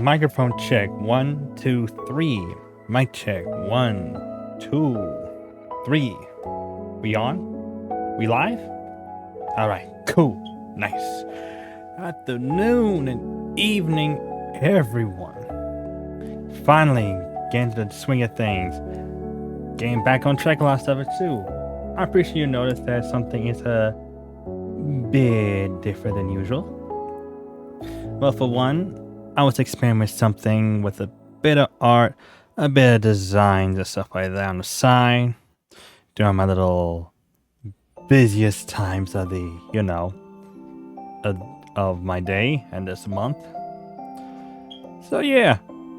Microphone check. 1, 2, 3. Mic check. 1, 2, 3. We on? We live? Alright, cool. Nice. Afternoon and evening, everyone. Finally getting to the swing of things. Getting back on track a lot of stuff too. I'm pretty sure you noticed that something is a bit different than usual. Well, for one, I was experimenting with something with a bit of art, a bit of designs and stuff like that on the side during my little busiest times of the, of my day and this month. So yeah,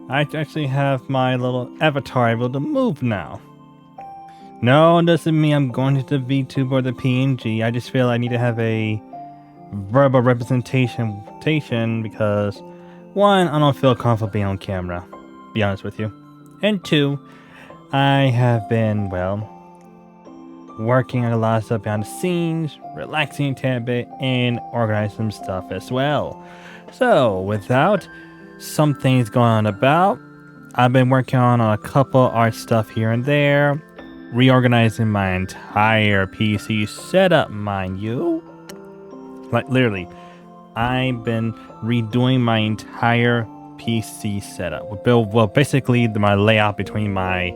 I actually have my little avatar able to move now. No, it doesn't mean I'm going to the VTube or the PNG. I just feel I need to have a verbal representation because one, I don't feel comfortable being on camera, be honest with you. And two, I have been, working on a lot of stuff behind the scenes, relaxing a tad bit, and organizing some stuff as well. So, without some things going on about, I've been working on a couple art stuff here and there, reorganizing my entire PC setup, mind you. Like, literally, I've been redoing my entire PC setup. Well, basically, my layout between my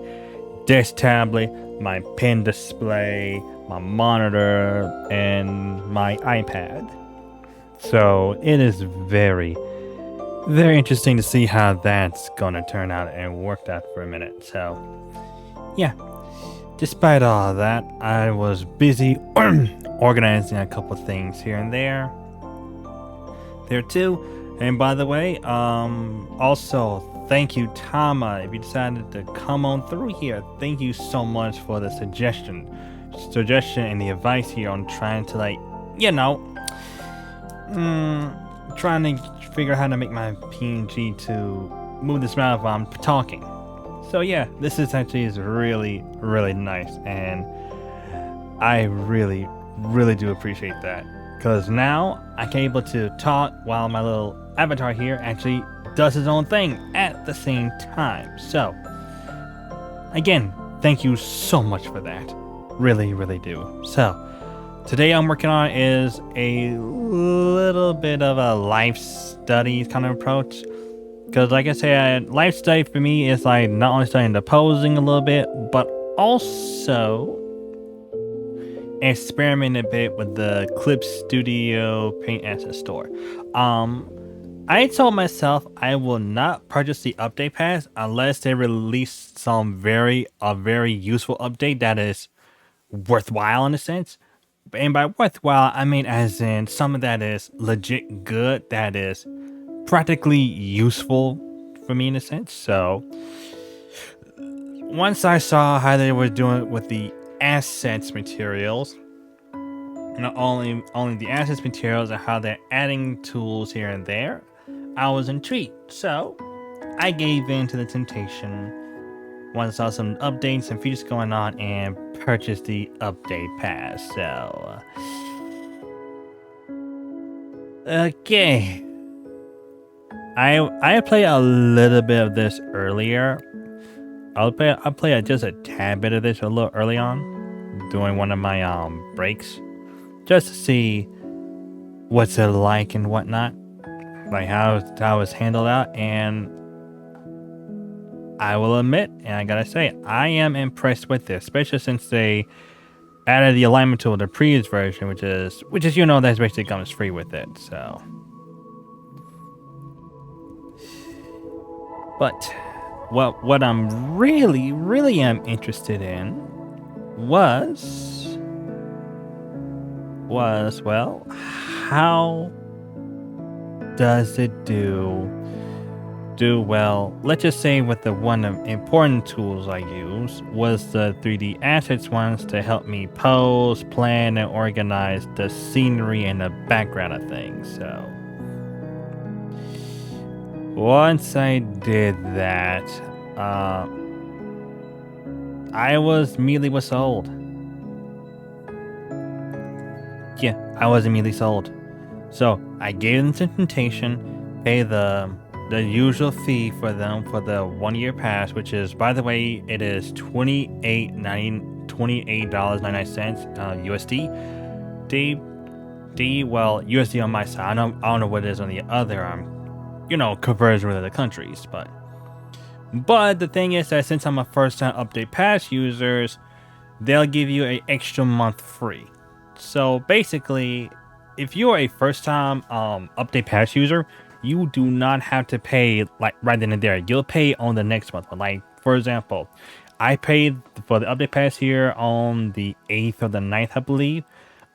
desk tablet, my pen display, my monitor, and my iPad. So it is very, very interesting to see how that's gonna turn out and work out for a minute. So, yeah. Despite all that, I was busy organizing a couple things here and there too. And by the way, also thank you, Tama, if you decided to come on through here. Thank you so much for the suggestion and the advice here on trying to trying to figure out how to make my PNG to move this around while I'm talking. So yeah, this is really, really nice, and I really, really do appreciate that. Because now I can able to talk while my little avatar here actually does his own thing at the same time. So, again, thank you so much for that. Really, really do. So, today I'm working on is a little bit of a life studies kind of approach. Because like I said, life study for me is like not only studying the posing a little bit, but also experiment a bit with the Clip Studio Paint Asset Store. I told myself I will not purchase the update pass unless they release some very useful update that is worthwhile in a sense. And by worthwhile, I mean as in something that is legit good, that is practically useful for me in a sense. So once I saw how they were doing it with the assets materials, not only the assets materials and how they're adding tools here and there, I was intrigued. So I gave in to the temptation once I saw some updates and features going on and purchased the update pass. So okay, I played a little bit of this earlier. I'll play just a tad bit of this a little early on, doing one of my breaks, just to see what's it like and whatnot, like how it's handled out. And I will admit, and I gotta say, I am impressed with this, especially since they added the alignment tool to the previous version, which is that's basically comes free with it. So, but what I'm really am interested in was how does it do well? Let's just say with the one of important tools I used was the 3D assets ones to help me pose, plan, and organize the scenery and the background of things. So once I did that, I was immediately sold. Yeah, I was immediately sold. So I gave them the temptation, pay the the usual fee for them for the 1 year pass, which is, by the way, it is $28.99 USD. Well, USD on my side. I don't know what it is on the other conversion with other countries, but the thing is that since I'm a first time update pass users, they'll give you an extra month free. So basically, if you're a first time update pass user, you do not have to pay like right then and there. You'll pay on the next month. Like, for example, I paid for the update pass here on the 8th or the 9th, I believe,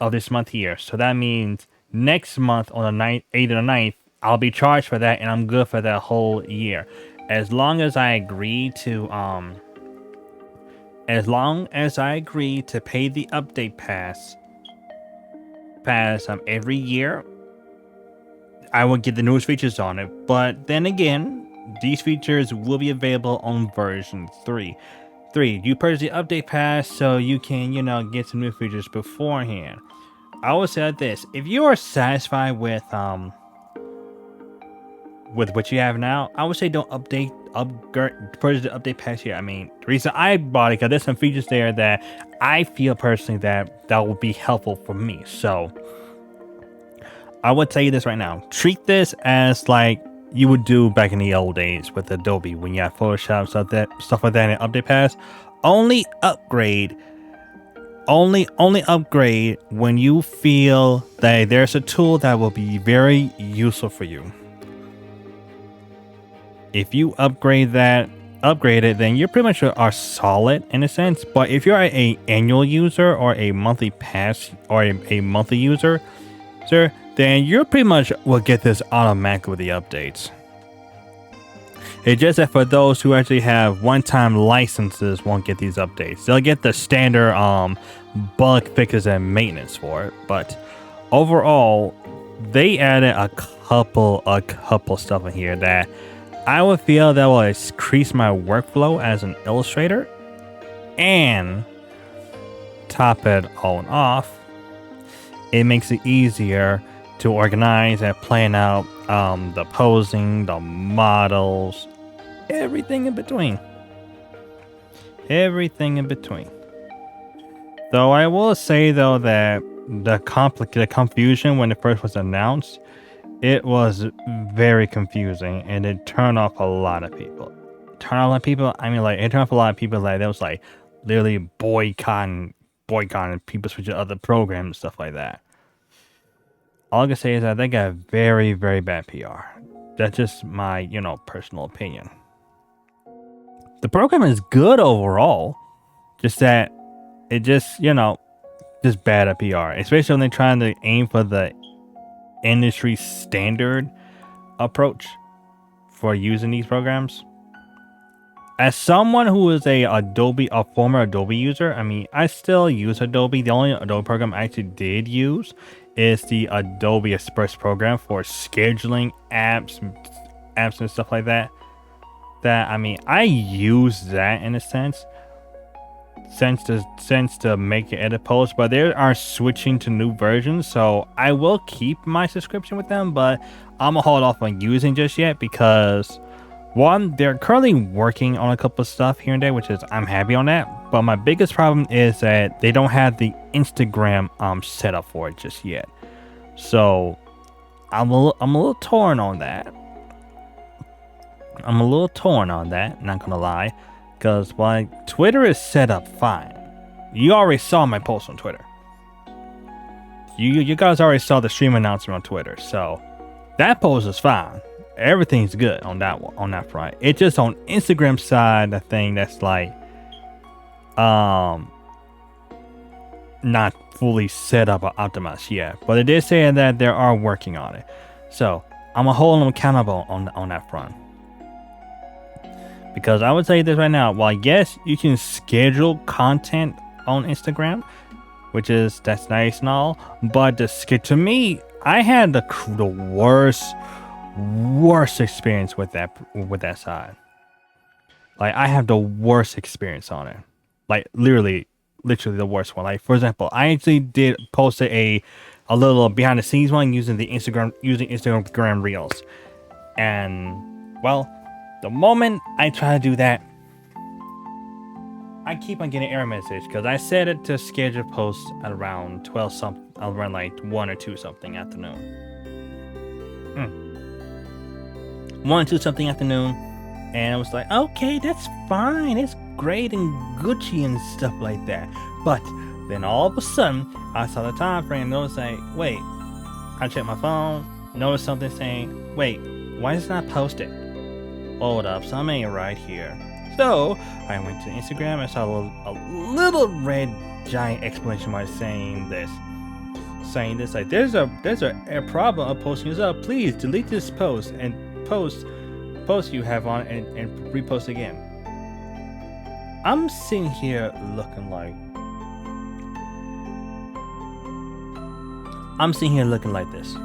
of this month here. So that means next month on the 8th or the 9th, I'll be charged for that, and I'm good for that whole year. As long as I agree to pay the update pass every year, I will get the newest features on it. But then again, these features will be available on version 3. You purchase the update pass so you can, get some new features beforehand. I will say this: if you are satisfied with what you have now, I would say don't purchase the update pass here. I mean, the reason I bought it because there's some features there that I feel personally that will be helpful for me. So I would tell you this right now: treat this as like you would do back in the old days with Adobe when you had Photoshop, stuff like that in update pass. Only upgrade when you feel that there's a tool that will be very useful for you. If you upgrade it, then you pretty much are solid in a sense. But if you're a annual user or a monthly pass or a monthly user, sir, then you pretty much will get this automatically with the updates. It's just that for those who actually have one-time licenses won't get these updates. They'll get the standard bug fixes and maintenance for it. But overall, they added a couple stuff in here that I would feel that will increase my workflow as an illustrator, and top it all off, it makes it easier to organize and plan out the posing, the models, everything in between. Though I will say though that the confusion when it first was announced, it was very confusing, and it turned off a lot of people. It turned off a lot of people that was like literally boycotting people switching to other programs and stuff like that. All I can say is that they got very, very bad PR. That's just my, personal opinion. The program is good overall, just that it just bad at PR, especially when they're trying to aim for the industry standard approach for using these programs. As someone who is a former Adobe user, I mean, I still use Adobe. The only Adobe program I actually did use is the Adobe Express program for scheduling apps and stuff like that. I use that in a sense to make an edit post, but they are switching to new versions, so I will keep my subscription with them, but I'm gonna hold off on using just yet because one, they're currently working on a couple of stuff here and there, which is I'm happy on that. But my biggest problem is that they don't have the Instagram set up for it just yet, so I'm a little torn on that. Not gonna lie. Because Twitter is set up fine. You already saw my post on Twitter. You guys already saw the stream announcement on Twitter. So that post is fine. Everything's good on that front. It's just on Instagram side, the thing that's like not fully set up or optimized yet. But it is saying that they are working on it. So I'm gonna hold them accountable on that front. Because I would say this right now, while yes, you can schedule content on Instagram, that's nice and all, but to me, I had the worst experience with that side. Like, I have the worst experience on it. Like, literally the worst one. Like, for example, I actually did post a little behind the scenes one using Instagram Reels, and Well, the moment I try to do that, I keep on getting error message because I set it to schedule post at around 12 something, around like 1 or 2 something afternoon. 1 or 2 something afternoon. And I was like, okay, that's fine. It's great and Gucci and stuff like that. But then all of a sudden, I saw the time frame, noticed like, wait, I checked my phone, noticed something saying, wait, why is it not posted? Hold up, something ain't right here. So I went to Instagram and saw a little red giant exclamation mark saying this, like there's a problem of posting this up. Please delete this post and post you have on and repost again. I'm sitting here looking like this.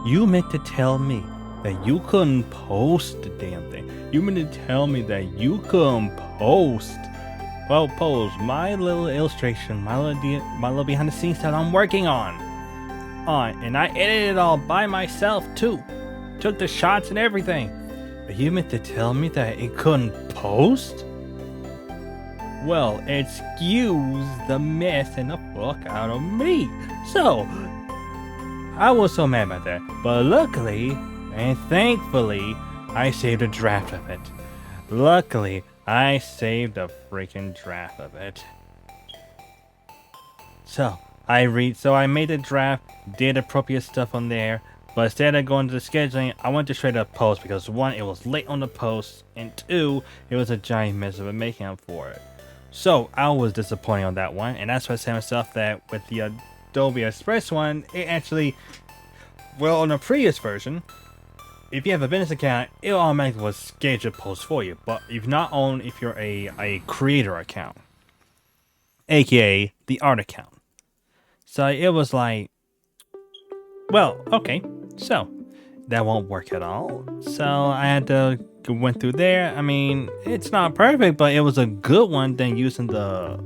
You meant to tell me that you couldn't post the damn thing. You meant to tell me that you couldn't post. Well, post my little illustration, my little behind the scenes that I'm working on, and I edited it all by myself too. Took the shots and everything. But you meant to tell me that it couldn't post? Well, excuse the mess and the fuck out of me. So, I was so mad about that. But luckily, and thankfully, I saved a draft of it. Luckily, I saved a freaking draft of it. So, I made the draft, did appropriate stuff on there, but instead of going to the scheduling, I went to straight up post because 1, it was late on the post, and 2, it was a giant mess of a making up for it. So, I was disappointed on that one, and that's why I said myself that with the Adobe Express one, it actually, well, on the previous version, if you have a business account, it automatically will schedule posts for you. But if you're a creator account, aka the art account. So it was like, well, okay, so that won't work at all. So I had to went through there. I mean, it's not perfect, but it was a good one than using the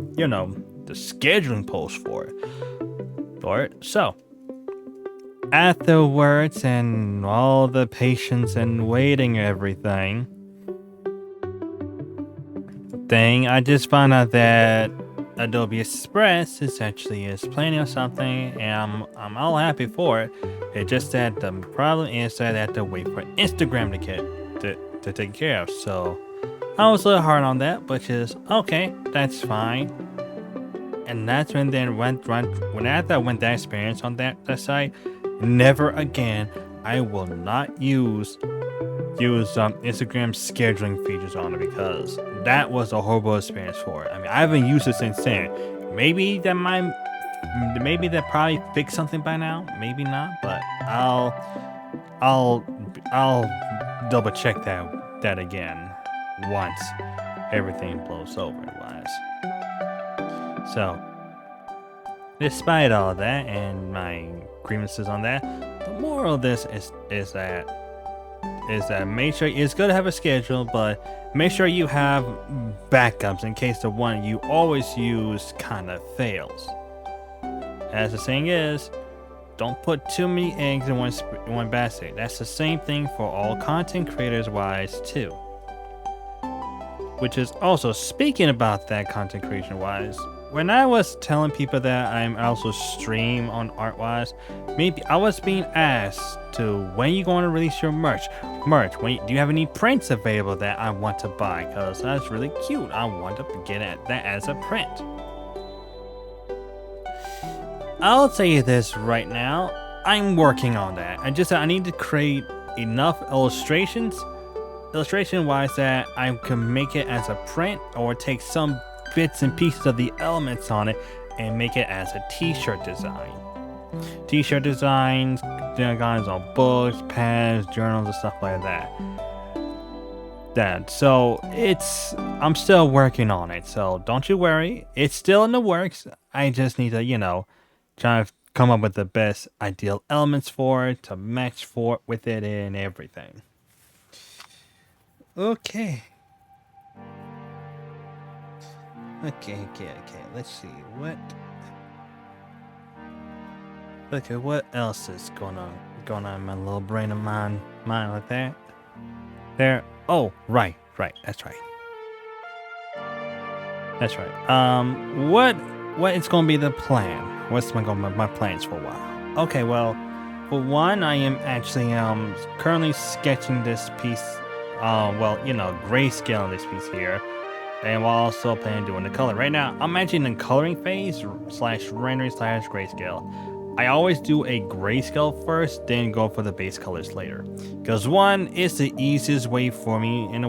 scheduling post for it. So afterwards and all the patience and waiting and everything, I just found out that Adobe Express is planning on something, and I'm all happy for it. It's just that the problem is that I have to wait for Instagram to take care of. So I was a little hard on that, which is okay, that's fine. And that's when after I went that experience on that site, never again, I will not use Instagram scheduling features on it because that was a horrible experience for it. I mean, I haven't used it since then. Maybe that probably fixed something by now. Maybe not, but I'll double check that again once everything blows over wise. So, despite all that and my grievances on that, the moral of this is that make sure it's good to have a schedule, but make sure you have backups in case the one you always use kind of fails. As the saying is, don't put too many eggs in one basket. That's the same thing for all content creators wise too. Which is also, speaking about that content creation wise, when I was telling people that I'm also stream on Artwise, maybe I was being asked to when you going to release your merch. Do you have any prints available that I want to buy? Because that's really cute. I want to get that as a print. I'll tell you this right now. I'm working on that. I need to create enough illustration wise that I can make it as a print or take some bits and pieces of the elements on it and make it as a t-shirt design. T-shirt designs, guys on books, pens, journals, and stuff like that. So I'm still working on it. So don't you worry. It's still in the works. I just need to, try to come up with the best ideal elements for it to match with it and everything. Okay. Let's see what else is going on in my little brain of mine like that. There. Oh, right. That's right. That's right. What is going to be the plan? What's my plans for a while? Okay, well, for one, I am actually currently sketching this piece. Grayscaling this piece here, and while also planning on doing the color. Right now, I'm actually in the coloring phase slash rendering slash grayscale. I always do a grayscale first, then go for the base colors later. Because one, it's the easiest way for me in the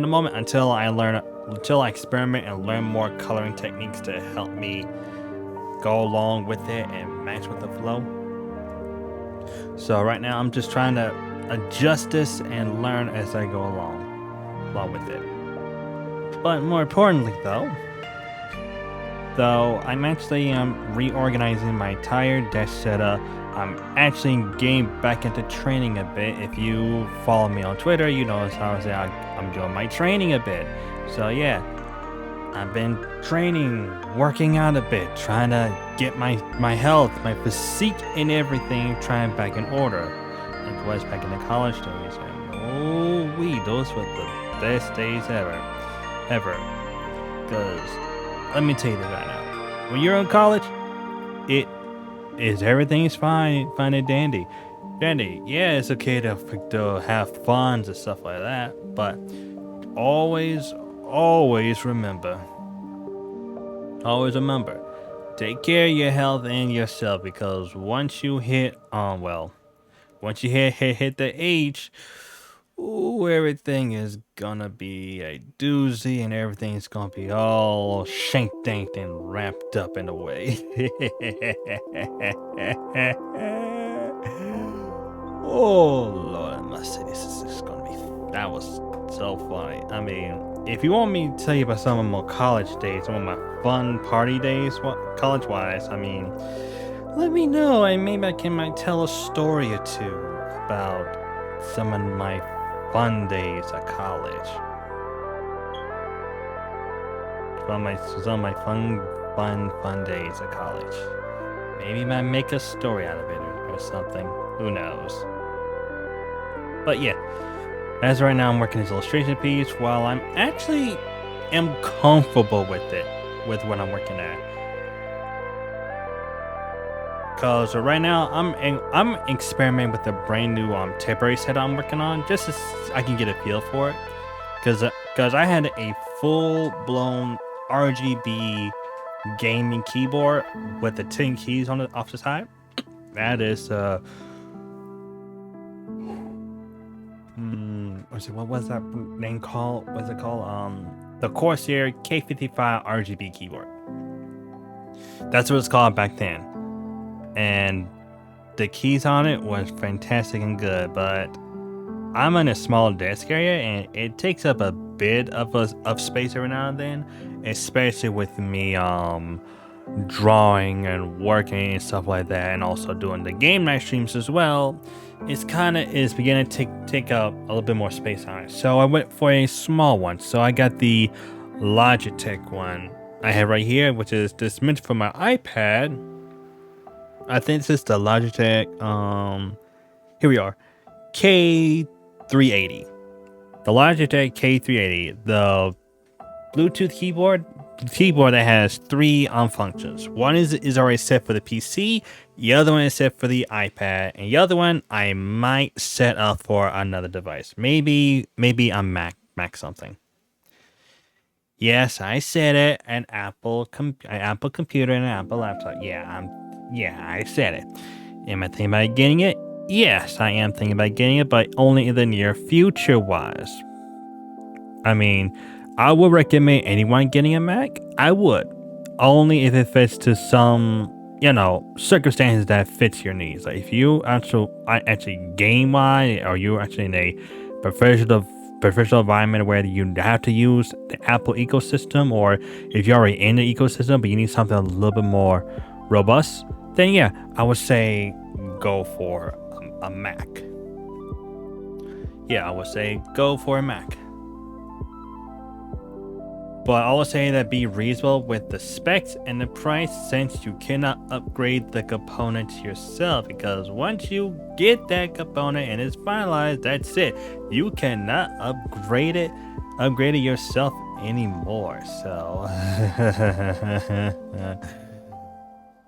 moment until I experiment and learn more coloring techniques to help me go along with it and match with the flow. So right now I'm just trying to adjust this and learn as I go along with it. But more importantly though I'm actually reorganizing my entire desk setup. I'm actually getting back into training a bit. If you follow me on Twitter, you notice how I'm doing my training a bit. So yeah, I've been training, working out a bit, trying to get my health, my physique, and everything trying back in order. Like it was back in the college days. And those were the best days ever. Because let me tell you this right now. When you're in college, everything is fine and dandy. Yeah, it's okay to have fun and stuff like that, but always remember, take care of your health and yourself, because once you hit the age, everything is gonna be a doozy, and everything's gonna be all shank-danked and wrapped up in a way. Oh Lord, I must say that was so funny. I mean, if you want me to tell you about some of my college days, some of my fun party days, college-wise, I mean, let me know. Maybe I might tell a story or two about some of my fun days at college. Some of my fun days at college. Maybe I might make a story out of it or something. Who knows? But yeah, as right now I'm working this illustration piece while I'm actually am comfortable with what I'm working at. Cause right now I'm experimenting with a brand new temporary set I'm working on, just so I can get a feel for it. Cause I had a full blown RGB gaming keyboard with the 10 keys on off the side. That is what was that name called? What's it called? The Corsair K55 RGB keyboard. That's what it's called back then. And the keys on it was fantastic and good, but I'm in a small desk area and it takes up a bit of space every now and then, especially with me drawing and working and stuff like that, and also doing the game night streams as well. It's beginning to take up a little bit more space on it. So I went for a small one. So I got the Logitech one I have right here, which is this meant for my iPad. I think this is the Logitech, here we are, K380. The Logitech K380, the Bluetooth keyboard that has three functions. One is already set for the PC, the other one is set for the iPad, and the other one I might set up for another device. Maybe a Mac something. Yes, I said it, an Apple computer and an Apple laptop. Yeah, I said it. Am I thinking about getting it? Yes, I am thinking about getting it, but only in the near future wise. I mean, I would recommend anyone getting a Mac. I would. Only if it fits to some, circumstances that fits your needs. Like if you actually game wise, or you're actually in a professional environment where you have to use the Apple ecosystem, or if you're already in the ecosystem but you need something a little bit more robust, then yeah, I would say go for a Mac. Yeah, I would say go for a Mac. But I will say that be reasonable with the specs and the price, since you cannot upgrade the components yourself, because once you get that component and it's finalized, that's it. You cannot upgrade it yourself anymore. So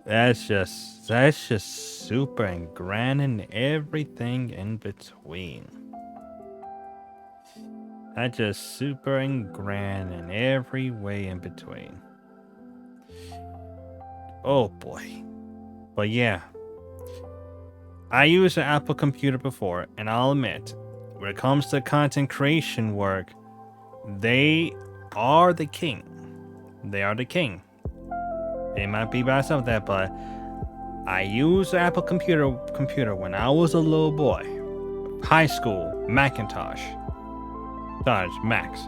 that's just super and grand and everything in between. That's just super and grand in every way in between. Oh boy. But yeah. I used an Apple computer before, and I'll admit, when it comes to content creation work, they are the king. They are the king. It might be by some of that, but I used an Apple computer when I was a little boy. High school, Macintosh. Max.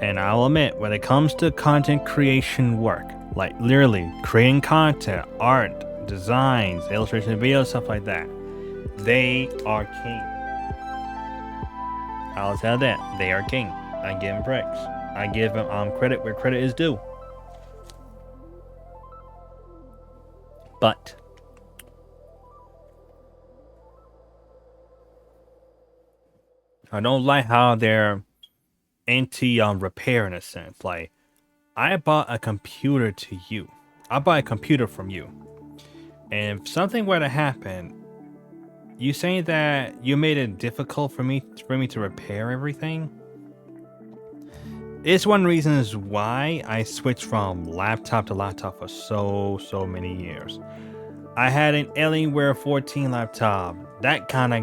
And I'll admit, when it comes to content creation work, like literally creating content, art, designs, illustration, videos, stuff like that, they are king. I'll tell that they are king. I give them praise. I give them credit where credit is due. But I don't like how they're anti repair in a sense. Like, I bought a computer to you. I bought a computer from you. And if something were to happen, you saying that you made it difficult for me to repair everything? It's one reason is why I switched from laptop to laptop for so many years. I had an Alienware 14 laptop. That kind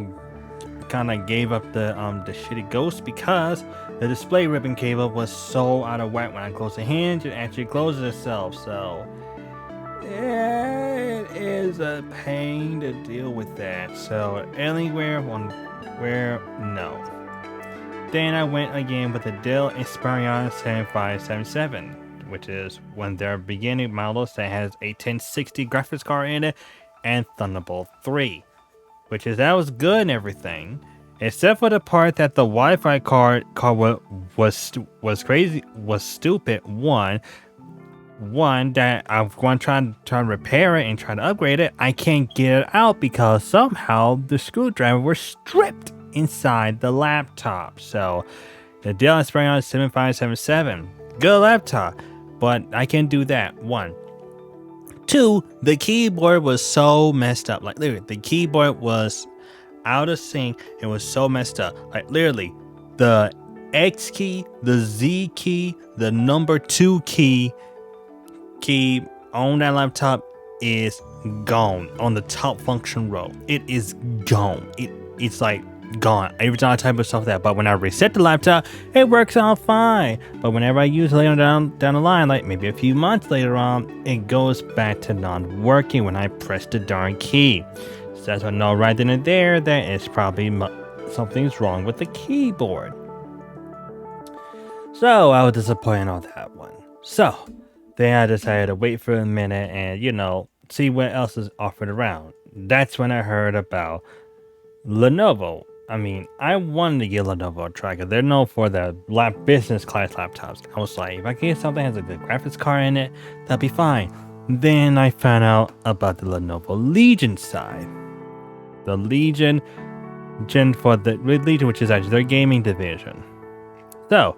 of gave up the shitty ghost because the display ribbon cable was so out of whack. When I closed the hinge, it actually closes itself. So it is a pain to deal with that. So Alienware no. Then I went again with the Dell Inspiron 7577, which is one of their beginning models that has a 1060 graphics card in it and Thunderbolt 3, that was good and everything, except for the part that the Wi-Fi card was crazy, was stupid. One that I'm going to try to repair it and try to upgrade it. I can't get it out because somehow the screwdriver was stripped inside the laptop. So the Dell Inspiron 7577, good laptop, but I can't do that. 1. 2, the keyboard was so messed up. Like literally, the keyboard was out of sync. It was so messed up. Like literally, the X key, the Z key, the number 2 key on that laptop is gone on the top function row. It is gone. It's like gone every time I type of stuff that. But when I reset the laptop, it works out fine. But whenever I use it later down the line, like maybe a few months later on, it goes back to non-working when I press the darn key. So that's when I know right then and there that it's probably something's wrong with the keyboard. So I was disappointed on that one. So then I decided to wait for a minute and see what else is offered around. That's when I heard about Lenovo. I mean, I wanted to get Lenovo a try because they're known for the business class laptops. I was like, if I can get something that has a good graphics card in it, that'd be fine. Then I found out about the Lenovo Legion side. The Legion, which is actually their gaming division. So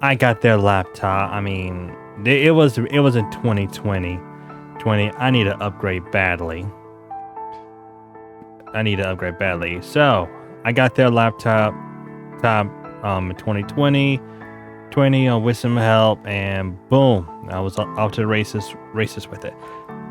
I got their laptop. I mean, it was in 2020. I need to upgrade badly. So I got their laptop in 2020 with some help, and boom, I was off to the races with it.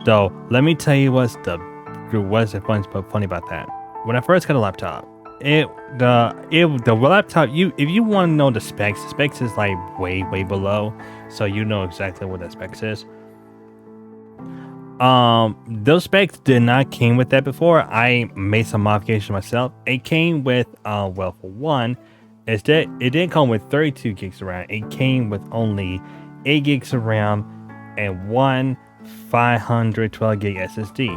So let me tell you what's funny about that. When I first got a laptop, the laptop, if you want to know the specs is like way below, so you know exactly what the specs is. Those specs did not came with that before. I made some modifications myself. It came with for one, is that it didn't come with 32 gigs of RAM. It came with only 8 gigs of RAM and one 512 gig SSD.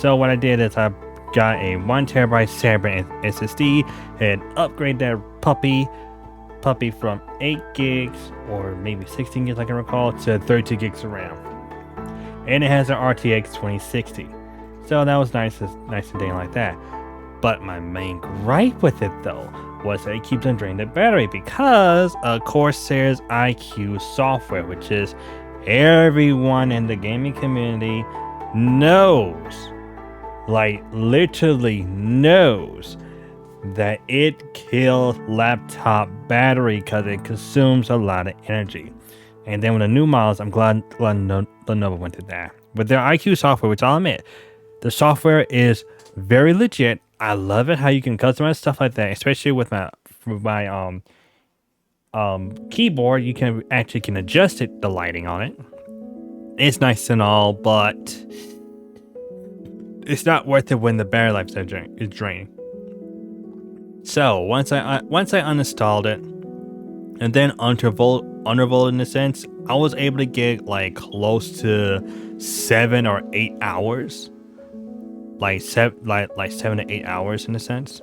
So what I did is I got a 1 terabyte Cyber SSD and upgrade that puppy puppy from 8 gigs or maybe 16 gigs I can recall to 32 gigs of RAM. And it has an RTX 2060. So that was nice and day like that. But my main gripe with it though was that it keeps on draining the battery because of Corsair's IQ software, which is everyone in the gaming community knows, like literally knows, that it kills laptop battery because it consumes a lot of energy. And then with the new models, I'm glad Lenovo went to that. With their IQ software, which I'll admit, the software is very legit. I love it how you can customize stuff like that, especially with my keyboard. You can adjust it, the lighting on it. It's nice and all, but it's not worth it when the battery life is draining. So once I uninstalled it and then undervolted in a sense, I was able to get like close to 7 or 8 hours. Like 7 to 8 hours in a sense.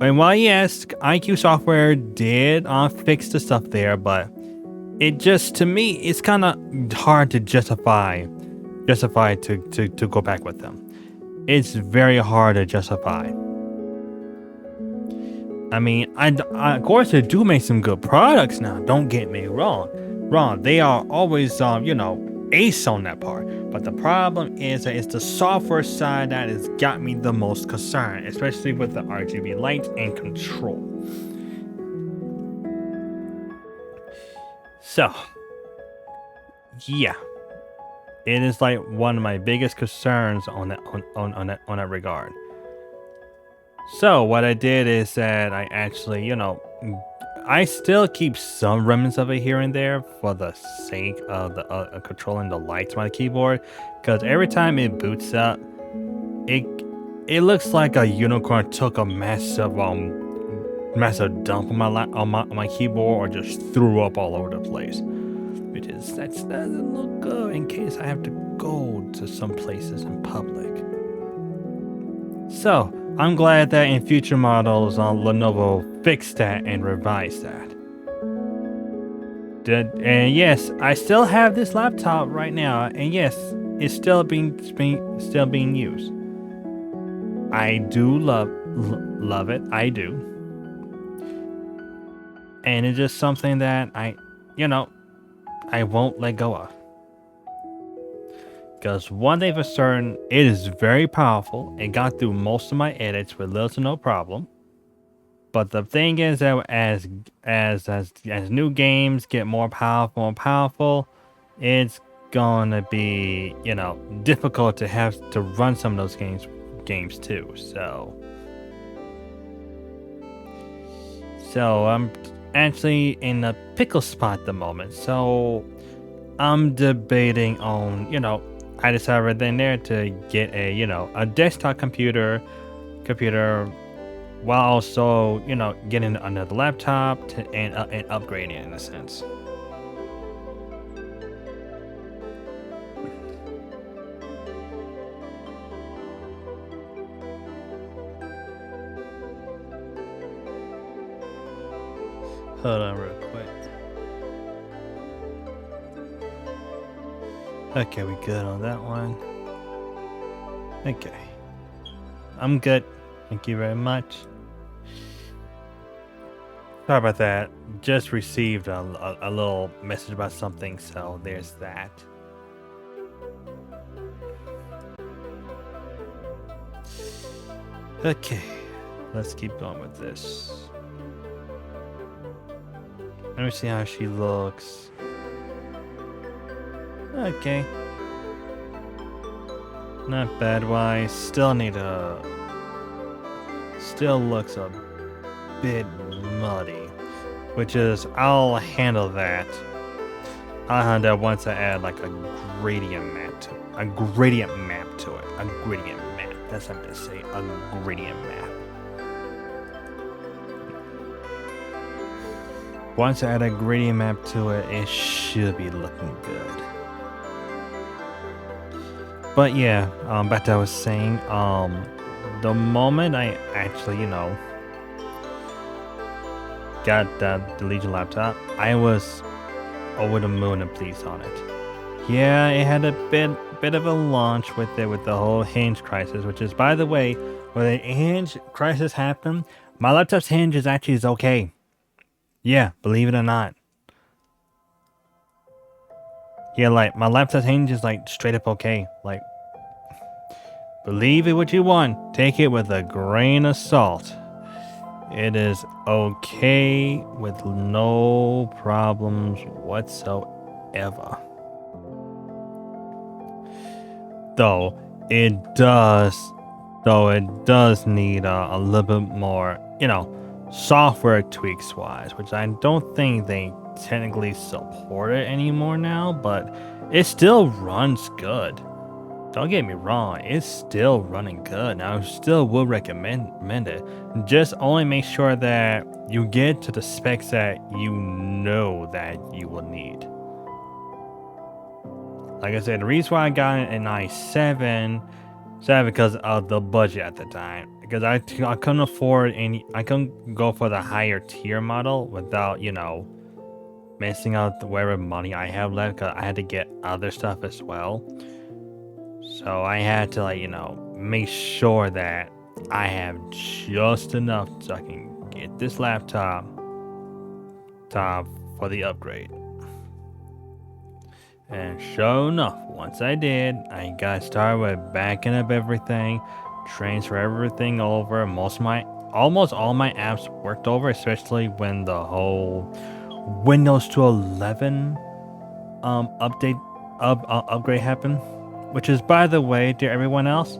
And while yes, IQ software did fix the stuff there, but it just, to me, it's kind of hard to justify to go back with them. It's very hard to justify. I mean, of course they do make some good products now. Don't get me wrong. They are always ace on that part. But the problem is that it's the software side that has got me the most concerned, especially with the RGB lights and control. So, yeah, it is like one of my biggest concerns on that regard. So what I did is that I actually, I still keep some remnants of it here and there for the sake of the controlling the lights on my keyboard, because every time it boots up, it looks like a unicorn took a massive dump on my keyboard or just threw up all over the place. That doesn't look good in case I have to go to some places in public. So I'm glad that in future models, Lenovo fixed that and revised that. And yes, I still have this laptop right now, and yes, it's still being used. I do love it. I do, and it's just something that I won't let go of. Because one thing for certain, it is very powerful. It got through most of my edits with little to no problem. But the thing is that as new games get more powerful, it's gonna be difficult to have to run some of those games too. So I'm actually in a pickle spot at the moment. So I'm debating on I decided right then there to get a desktop computer while also getting another laptop and upgrading it in a sense. Hold on real quick. Okay, we good on that one. Okay. I'm good. Thank you very much. Sorry about that. Just received a little message about something, so there's that. Okay. Let's keep going with this. Let me see how she looks. Okay. Not bad wise. Still looks a bit muddy. Which is, I'll handle that. I'll handle that once I add like a gradient map to it. A gradient map. That's what I'm gonna say. A gradient map. Once I add a gradient map to it, it should be looking good. But yeah, back to what I was saying, the moment I actually, got the Legion laptop, I was over the moon and pleased on it. Yeah, it had a bit of a launch with it with the whole hinge crisis, which is, by the way, when the hinge crisis happened, my laptop's hinge is okay. Yeah, believe it or not. Yeah, like my laptop's hinge is like straight up okay. Like, believe it what you want, take it with a grain of salt. It is okay with no problems whatsoever. Though it does need a little bit more, software tweaks wise, which I don't think they technically support it anymore now, but it still runs good. Don't get me wrong, it's still running good. Now, I still would recommend it. Just only make sure that you get to the specs that you know that you will need. Like I said, the reason why I got an i7 because of the budget at the time. Because I couldn't afford I couldn't go for the higher tier model without, messing out whatever money I have left, because I had to get other stuff as well. So I had to, make sure that I have just enough so I can get this laptop for the upgrade. And sure enough, once I did, I got started with backing up everything, transfer everything over. Almost all my apps worked over, especially when the whole Windows to 11 upgrade happened. Which is, by the way, to everyone else,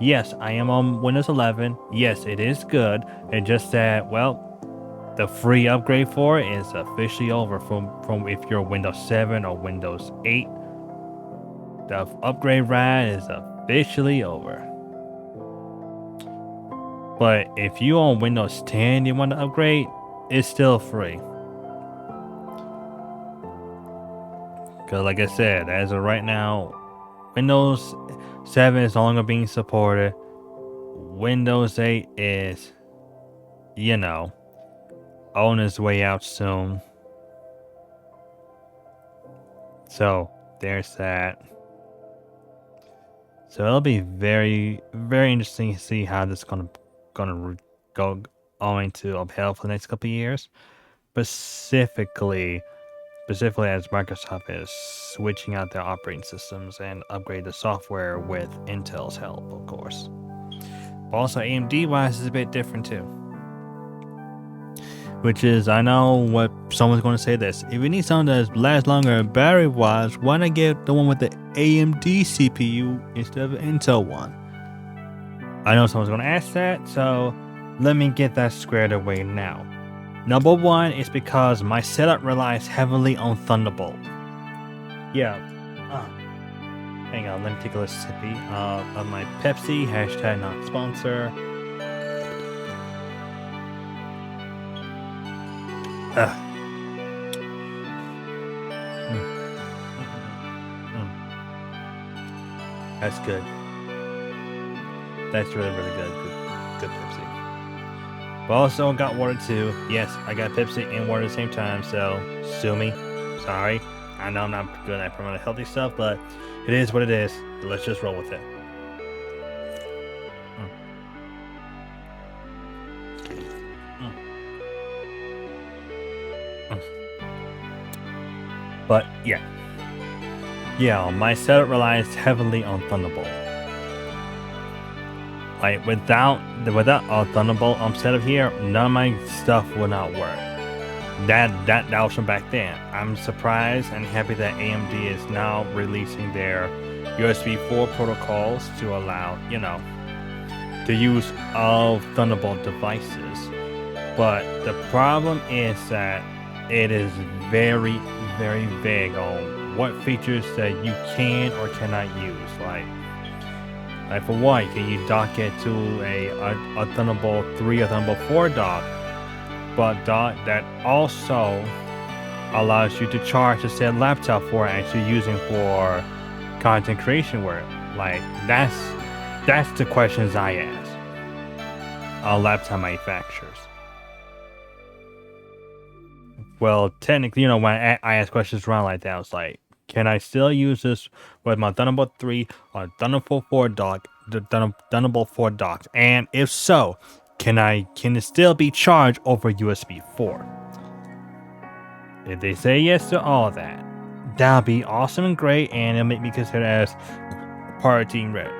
yes, I am on Windows 11. Yes, it is good. It's just that, well, the free upgrade for it is officially over from if you're Windows 7 or Windows 8. The upgrade ride is officially over. But if you on Windows 10 you want to upgrade, it's still free. Because like I said, as of right now, Windows 7 is no longer being supported. Windows 8 is, on its way out soon. So, there's that. So, it'll be very, very interesting to see how this is gonna go owing to upheld for the next couple of years. Specifically as Microsoft is switching out their operating systems and upgrade the software with Intel's help, of course. But also AMD-wise is a bit different too. Which is, I know what someone's going to say this. If you need something that lasts longer battery-wise, why not get the one with the AMD CPU instead of an Intel one? I know someone's going to ask that, so let me get that squared away now. Number one is because my setup relies heavily on Thunderbolt. Yeah. Hang on, let me take a little sippy of my Pepsi, hashtag not sponsor. That's good. That's really, really good. Good Pepsi. But also got water too. Yes, I got Pepsi and water at the same time, so sue me. Sorry. I know I'm not good at promoting healthy stuff, but it is what it is. Let's just roll with it. But yeah, my setup relies heavily on Thunderbolt. Like without a Thunderbolt setup here, none of my stuff would not work. That was from back then. I'm surprised and happy that AMD is now releasing their USB 4 protocols to allow, the use of Thunderbolt devices. But the problem is that it is very, very vague on what features that you can or cannot use. Like for one, can you dock it to a Thunderbolt 3 or Thunderbolt 4 dock? But dock that also allows you to charge the said laptop for actually using for content creation work. Like that's the questions I ask laptop manufacturers. Well, technically, when I ask questions around like that, I was like, can I still use this with my Thunderbolt 3 or Thunderbolt 4 dock, Thunderbolt 4 docks? And if so, can it still be charged over USB 4? If they say yes to all that, that'll be awesome and great, and it'll make me consider as part of Team Red.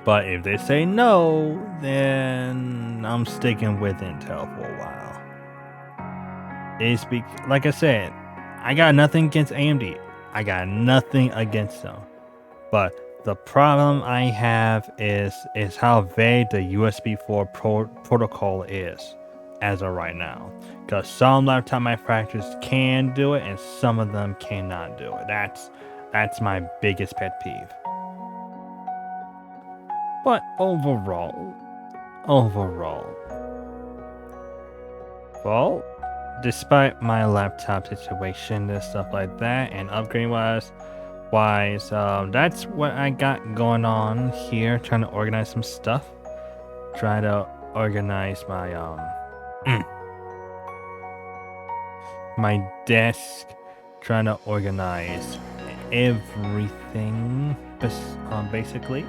But if they say no, then I'm sticking with Intel for a while. Like I said, I got nothing against AMD. I got nothing against them. But the problem I have is how vague the USB 4 protocol is as of right now. Because some laptop manufacturers can do it and some of them cannot do it. That's my biggest pet peeve. But overall, well, despite my laptop situation and stuff like that, and upgrade wise, that's what I got going on here. Trying to organize some stuff. Try to organize my my desk. Trying to organize everything, basically.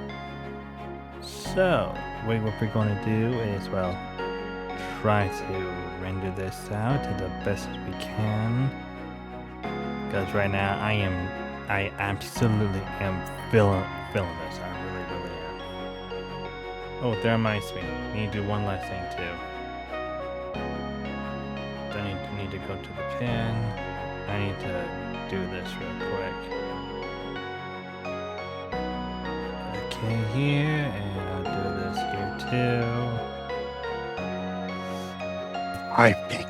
So, what we're going to do is, try to render this out to the best as we can. Because right now, I absolutely am feeling this. I really am. Oh, that reminds me. I need to do one last thing too. I need to go to the pen. I need to do this real quick. Okay, here, and I'll do this here too. Perfect.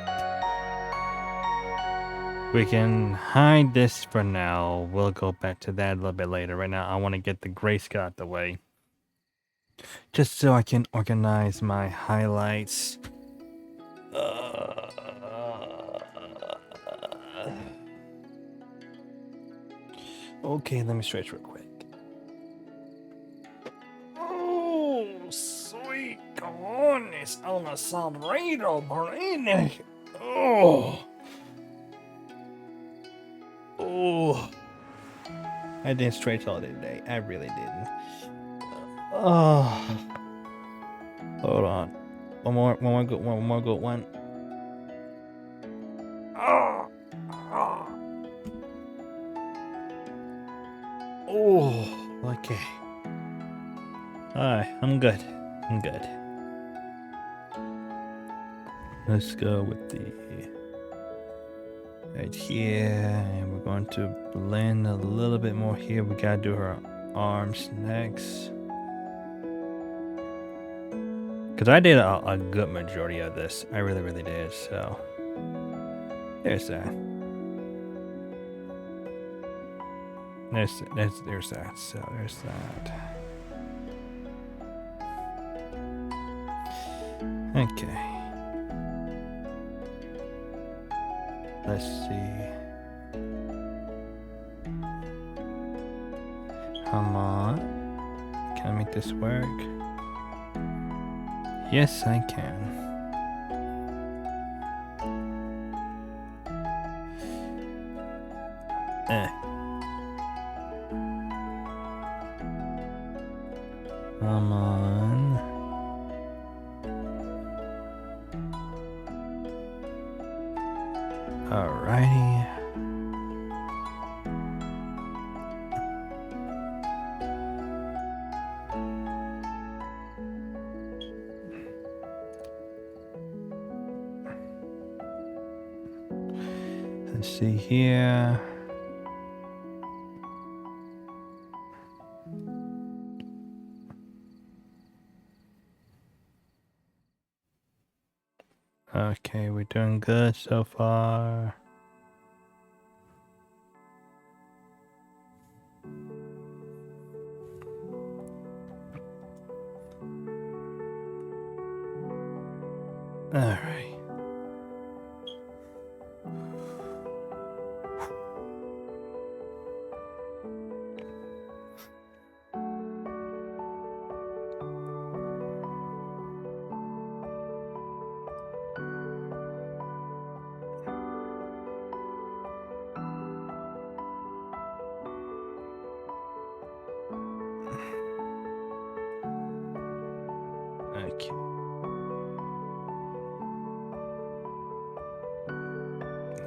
We can hide this for now. We'll go back to that a little bit later. Right now, I want to get the grayscale out the way. Just so I can organize my highlights. Okay, let me stretch real quick. Oh, sweet cojones on a sombrero, brain. Oh. I didn't stretch all day today. I really didn't. Oh. Hold on. One more good one. Oh, okay. Alright, I'm good. Let's go with the right here, and we're going to blend a little bit more here. We gotta do her arms next. Because I did a good majority of this. I really did, so. There's that. There's that, so there's that. Okay. Let's see. Come on. Can I make this work? Yes, I can. Come on. Alrighty. Let's see here. Okay, we're doing good so far. All right.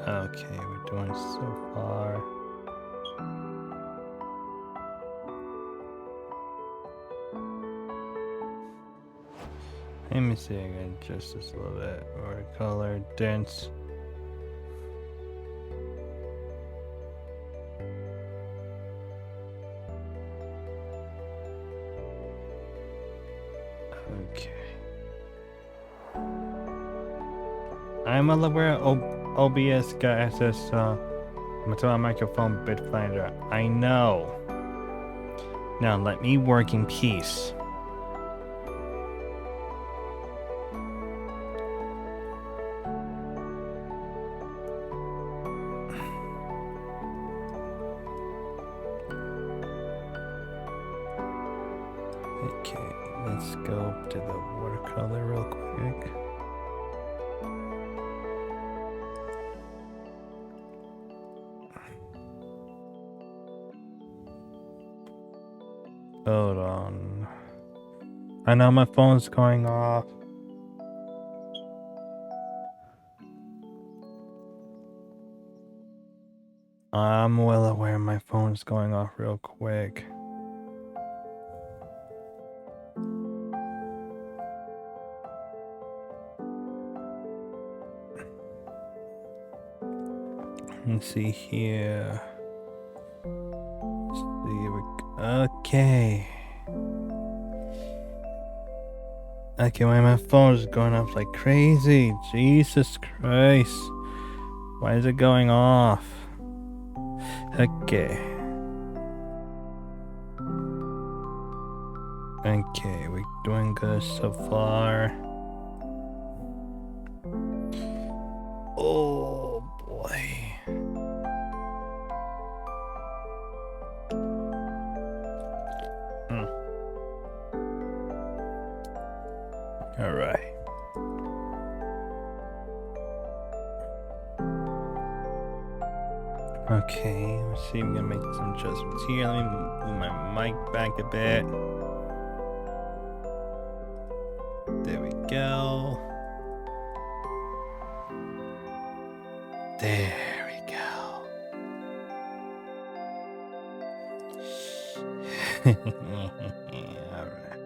Okay, we're doing so far. Let me see again, just this a little bit. Watercolor, dense. Okay. I'm well aware OBS got access to my microphone bit finder. I know. Now let me work in peace. Okay, let's go to the watercolor real quick. Hold on. I know my phone's going off. I'm well aware my phone's going off real quick. Let's see here. Okay. Okay, why my phone is going off like crazy? Jesus Christ. Why is it going off? Okay. Okay, we're doing good so far. Oh boy. All right. Okay, let's see. I'm gonna make some adjustments here. Let me move my mic back a bit. There we go. There we go. All right.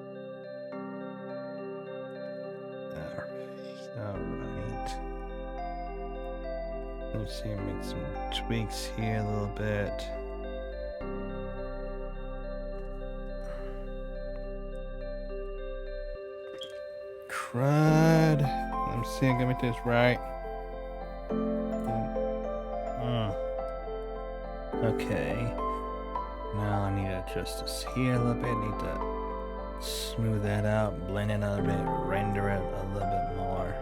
All right. Let's see, make some tweaks here a little bit. Crud. Let me see, I'm gonna make this right. Okay. Now I need to adjust this here a little bit. I need to smooth that out, blend it out a bit, render it a little bit more.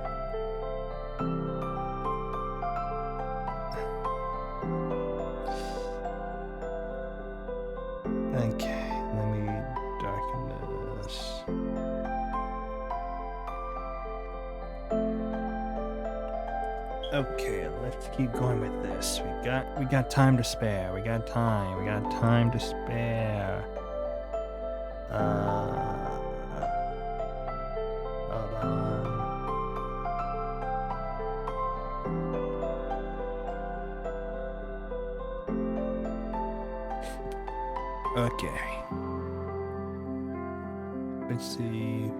Okay, let me darken this. Okay, let's keep going with this. We got time to spare. We got time to spare. Hold on. Okay. Let's see.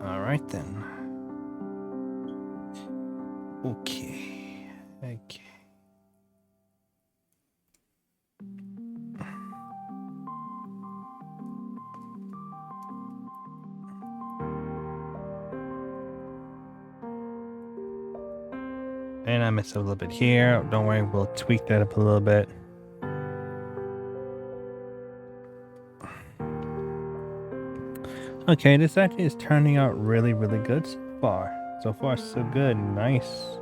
All right then. Okay. Okay. And I messed up a little bit here. Don't worry, we'll tweak that up a little bit. Okay, this actually is turning out really, really good so far. So far, so good. Nice.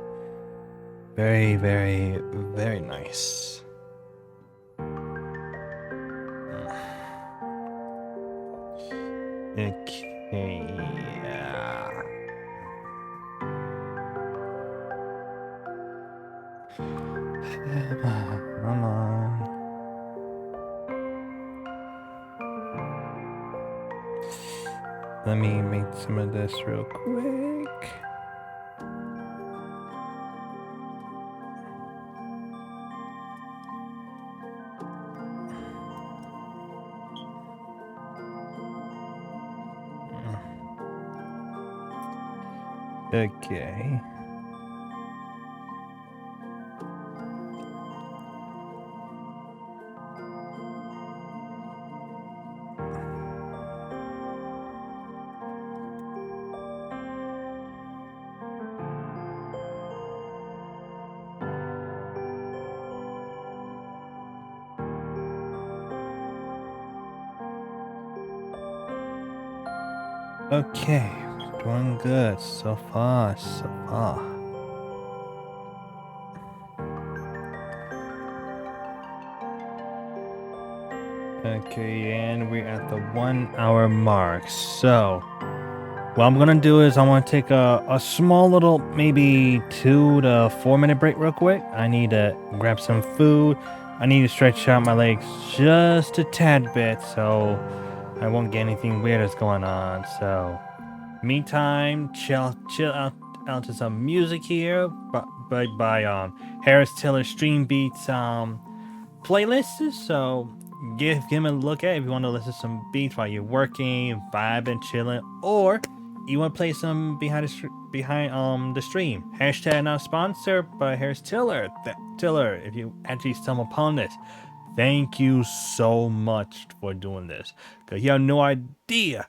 Very, very, very nice. Okay. Come on. Let me make some of this real quick. Okay. Okay, doing good so far, so far. Okay, and we're at the 1 hour mark. So, what I'm gonna do is I'm gonna take a small little, maybe 2 to 4 minute break real quick. I need to grab some food. I need to stretch out my legs just a tad bit so I won't get anything weird that's going on. So, meantime, chill out to some music here by Harris Taylor Stream Beats playlists. So give him a look at if you want to listen to some beats while you're working, vibing, chilling, or you want to play some behind the stream. Hashtag not sponsored by Harris Tiller. Tiller, if you actually stumble upon this, thank you so much for doing this. Cause you have no idea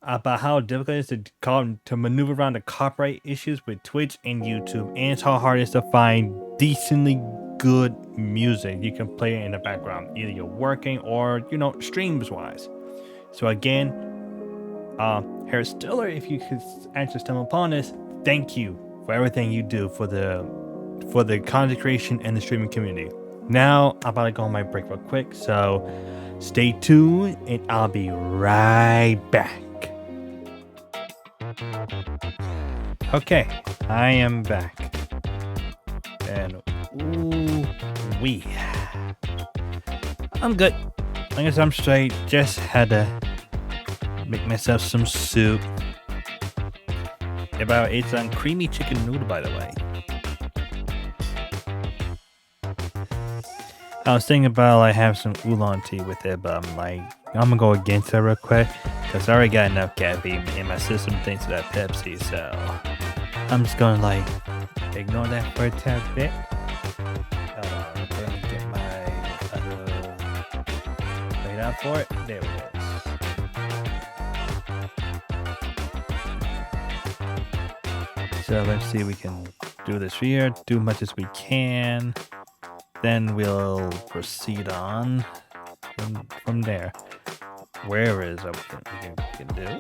about how difficult it is to maneuver around the copyright issues with Twitch and YouTube, and how hard it is to find decently good music you can play in the background, either you're working or streams wise. So again, Harris Stiller, if you could actually stumble upon this, thank you for everything you do for the content creation and the streaming community. Now I'm about to go on my break real quick, so stay tuned and I'll be right back. Okay, I am back. And I'm good. I guess I'm straight. Just had to make myself some soup. It's on creamy chicken noodle, by the way. I was thinking about have some oolong tea with it, but I'm gonna go against it real quick because I already got enough caffeine in my system thanks to that Pepsi. So I'm just gonna ignore that for a tad bit. Let me get my laid out for it. There we go. So let's see if we can do this here, do much as we can. Then we'll proceed on from there. Where is everything we can do?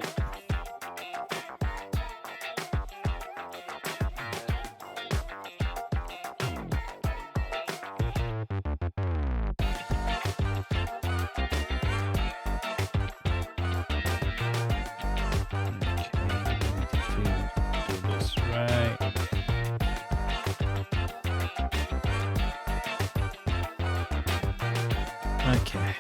Okay.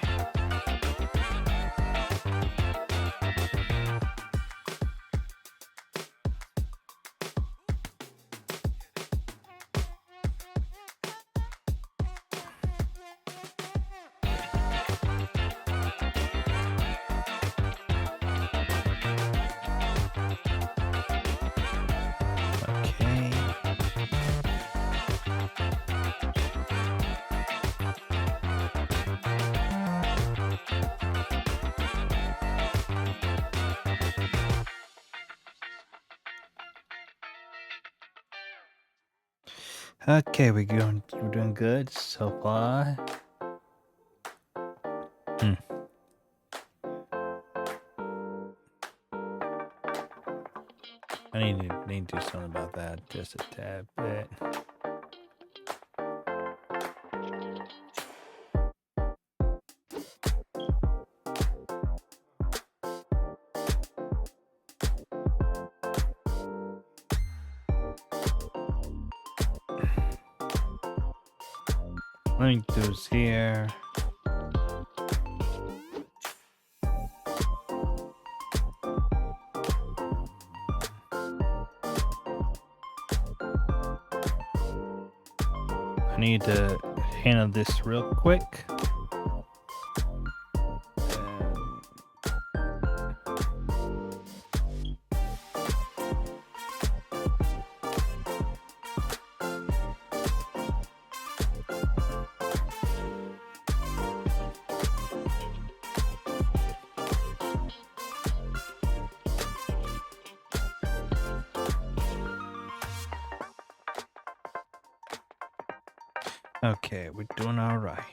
Okay, we're doing good so far. I need to do something about that just a tad bit. Let me do this here. I need to handle this real quick. Okay, we're doing all right.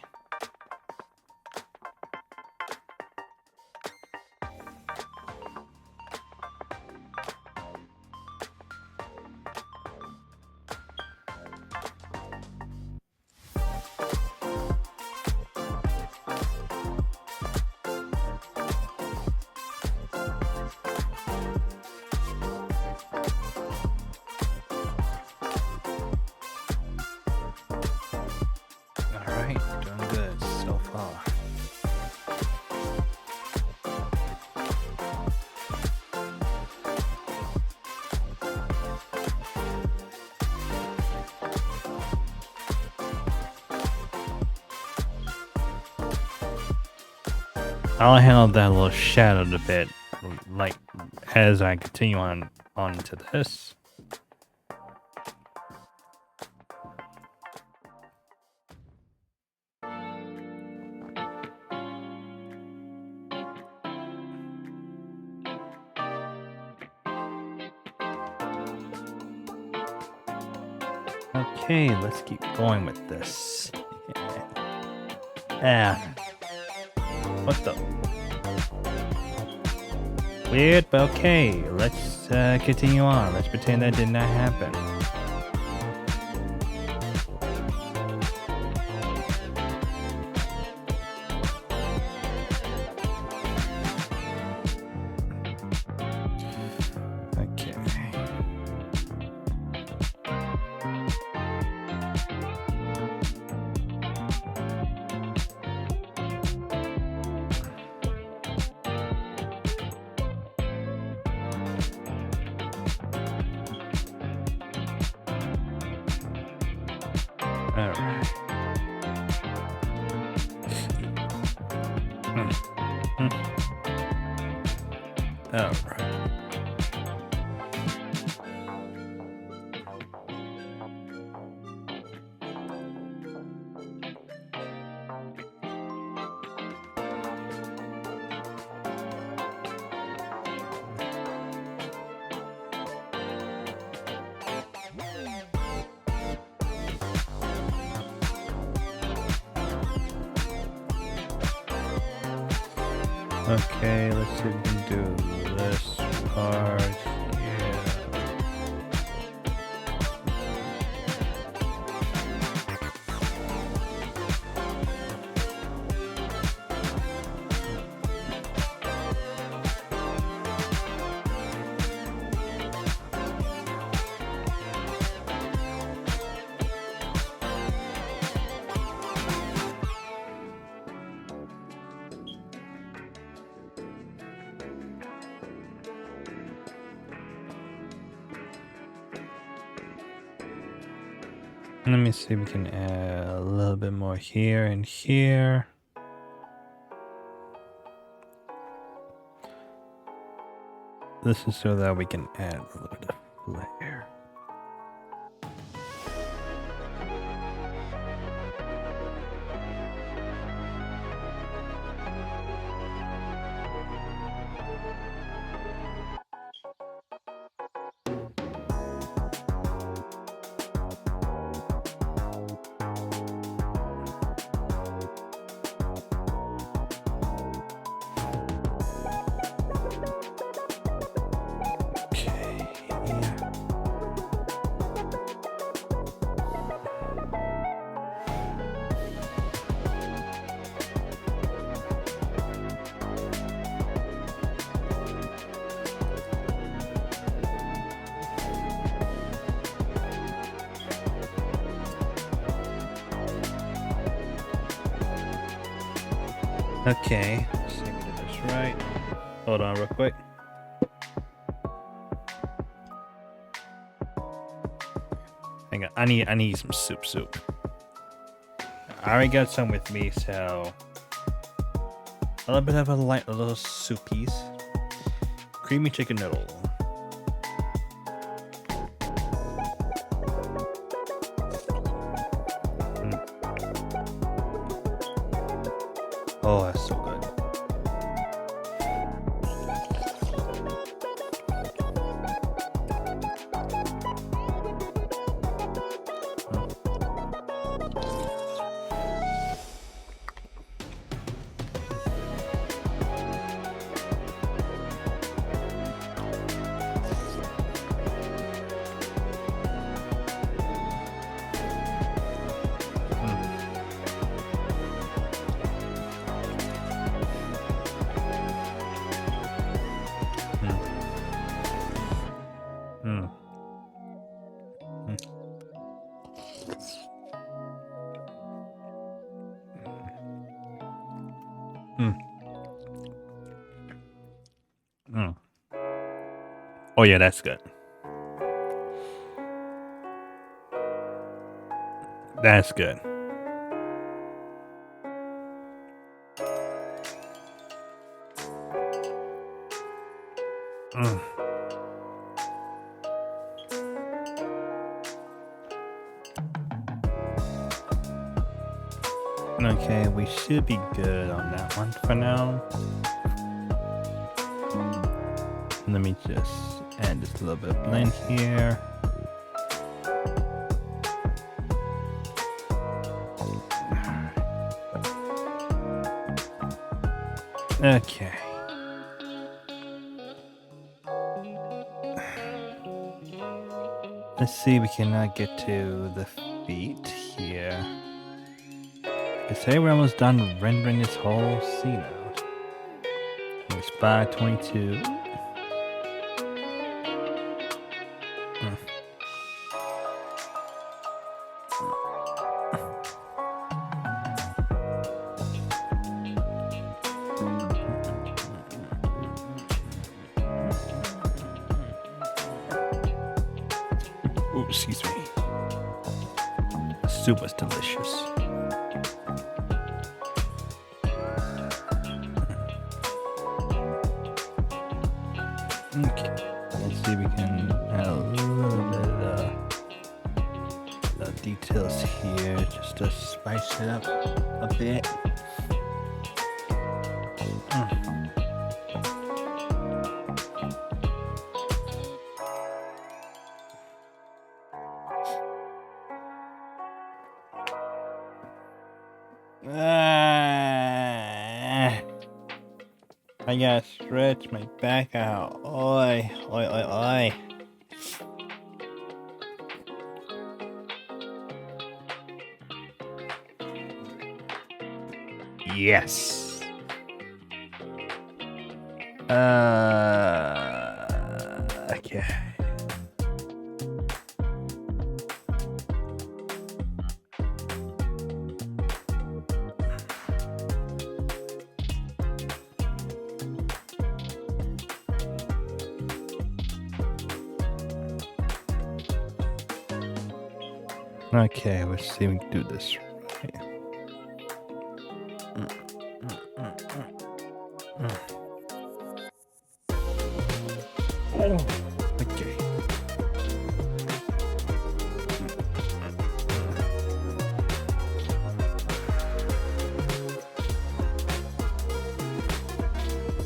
All right, doing good so far. I'll handle that little shadow a bit, like as I continue on to this. Okay, let's keep going with this. What the? Weird, but okay. Let's continue on. Let's pretend that did not happen. Okay. All right. All right. Okay, let's see if we can do this part. Yeah. Let me see if we can add a little bit more here and here. This is so that we can add a little bit of flare. Okay, let's see if we did this right. Hold on real quick. Hang on, I need some soup. I already got some with me, so a little bit of a little soup piece. Creamy chicken noodle. Oh, that's so good. Oh yeah, that's good. That's good. Okay, we should be good on that one for now. Let me just add just a little bit of blend here. Okay. Let's see, we cannot get to the feet here. I say we're almost done rendering this whole scene out. It's 5:22. Ooh, excuse me. The soup was delicious. Okay, let's see if we can add a little bit of details here just to spice it up a bit. I gotta stretch my back out. Oi, oi, oi, oi. Yes. Okay. Okay, let's see if we can do this right. Oh, okay.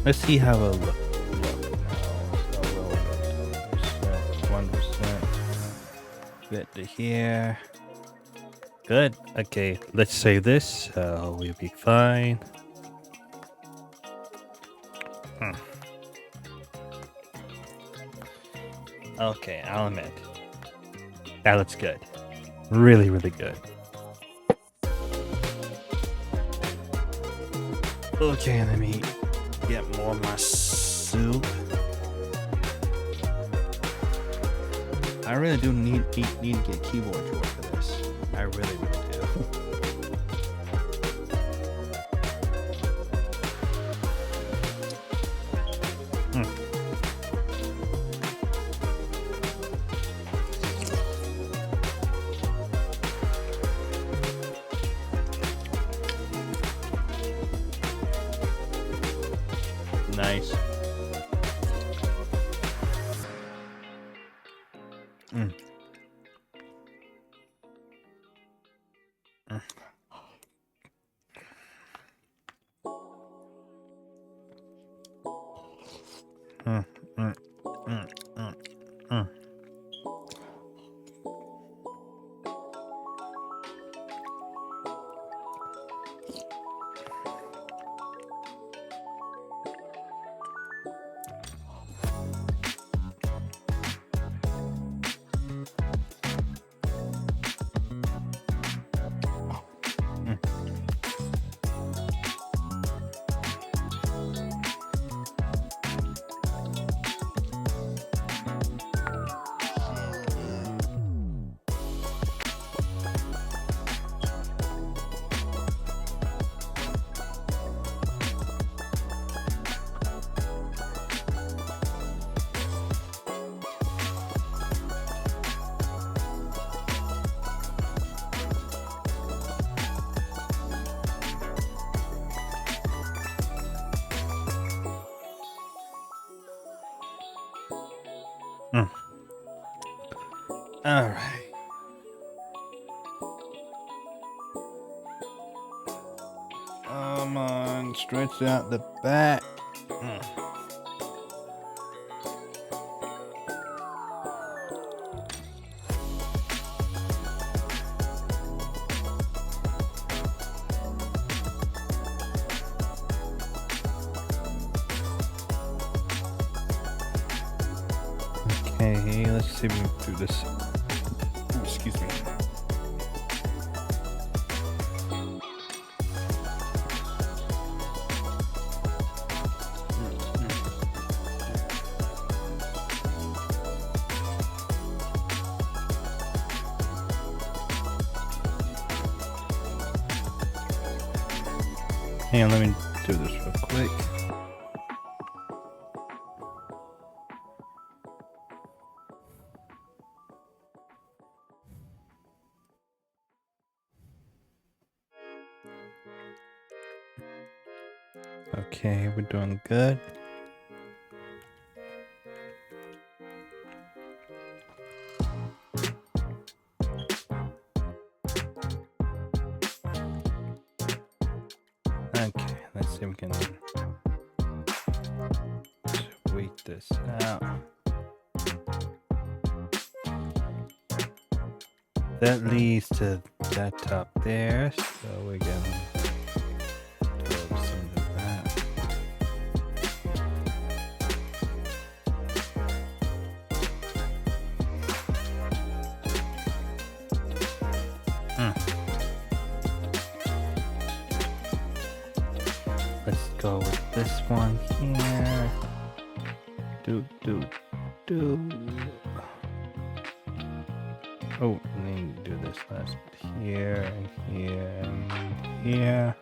Let's see how it'll look. So 1%. Fit to here. Good. Okay, let's save this, so we'll be fine. Okay, I'll admit. That looks good. Really, really good. Okay, let me get more of my soup. I really do need to get a keyboard drawer for this. I really, really do. nice. Mm. Mm. Mm. Mm. Mm. Mm. Mm. Mm. All right. Come on, stretch out the back. Mm. Okay, let's see if we can do this. Ooh, excuse me. Hang on, let me do this real quick. Okay, we're doing good. Okay, let's see if we can tweak this out. That leads to that top there, so we're gonna do some of that. Let's go with this one here. Oh, let me do this last here and here and here.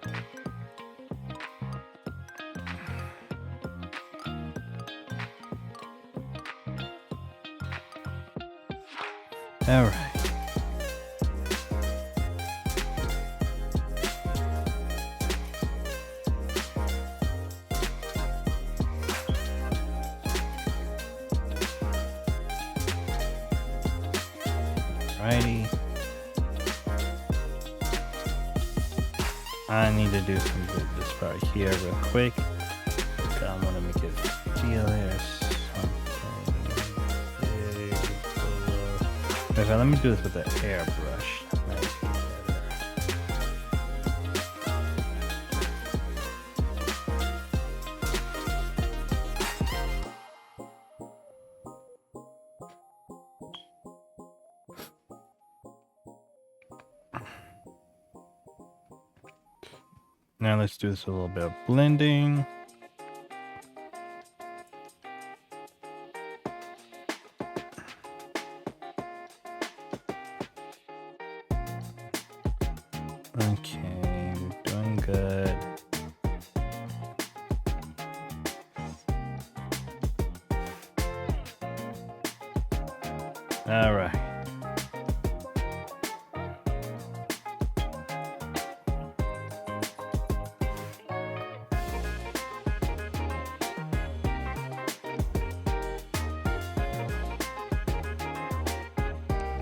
All right. Alrighty. I need to do some of this part here real quick. I want to make it feel there's something big below. Okay, let me do this with the airbrush. Now let's do this a little bit of blending. Okay, we're doing good. All right.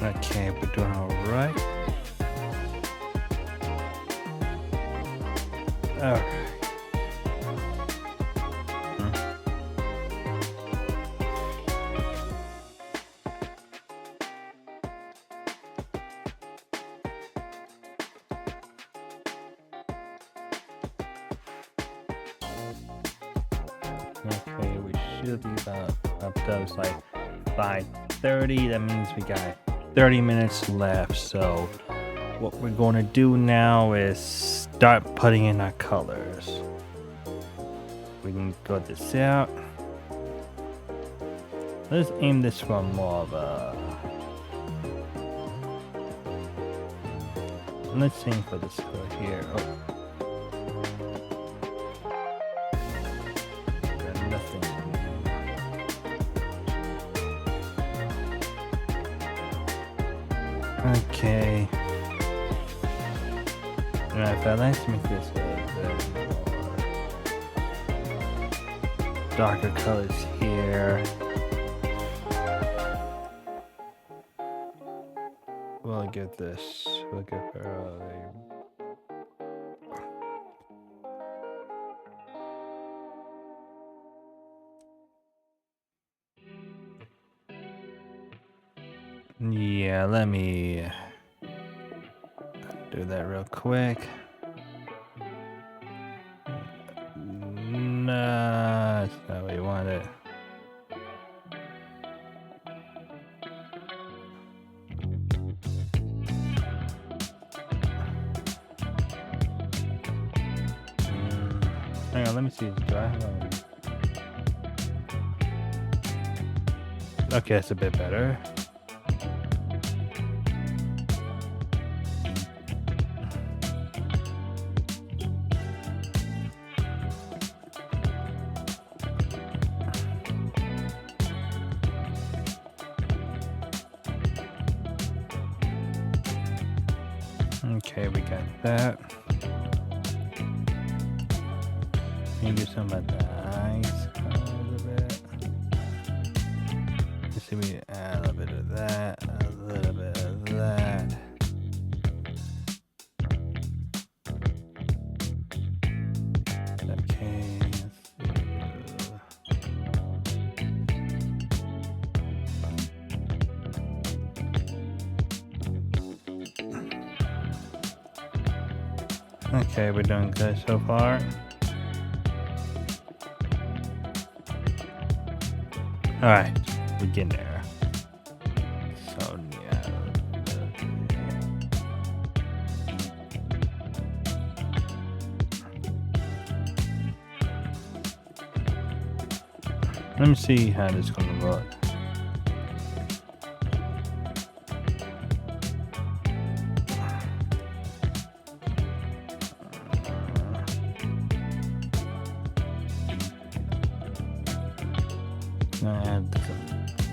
Okay, we're doing all right. All right. Okay, we should be about up to like 5:30. That means we got 30 minutes left. So what we're going to do now is start putting in our colors. We can go this out. Let's aim this for more of a... Let's aim for this color here. Oh. Nothing. Okay. Alright, but let's make this a bit more darker colors here. We'll get this. We'll get her yeah, let me do that real quick. No, that's not what you wanted. Hang on, let me see. Do I have a... Okay, that's a bit better. Okay, we got that. Can you do some of the eyes a little bit? Let's see, we add a little bit of that, a little bit of that. Okay, okay, we're doing good so far. All right, we're getting there. So yeah. Let me see how this is gonna look. Add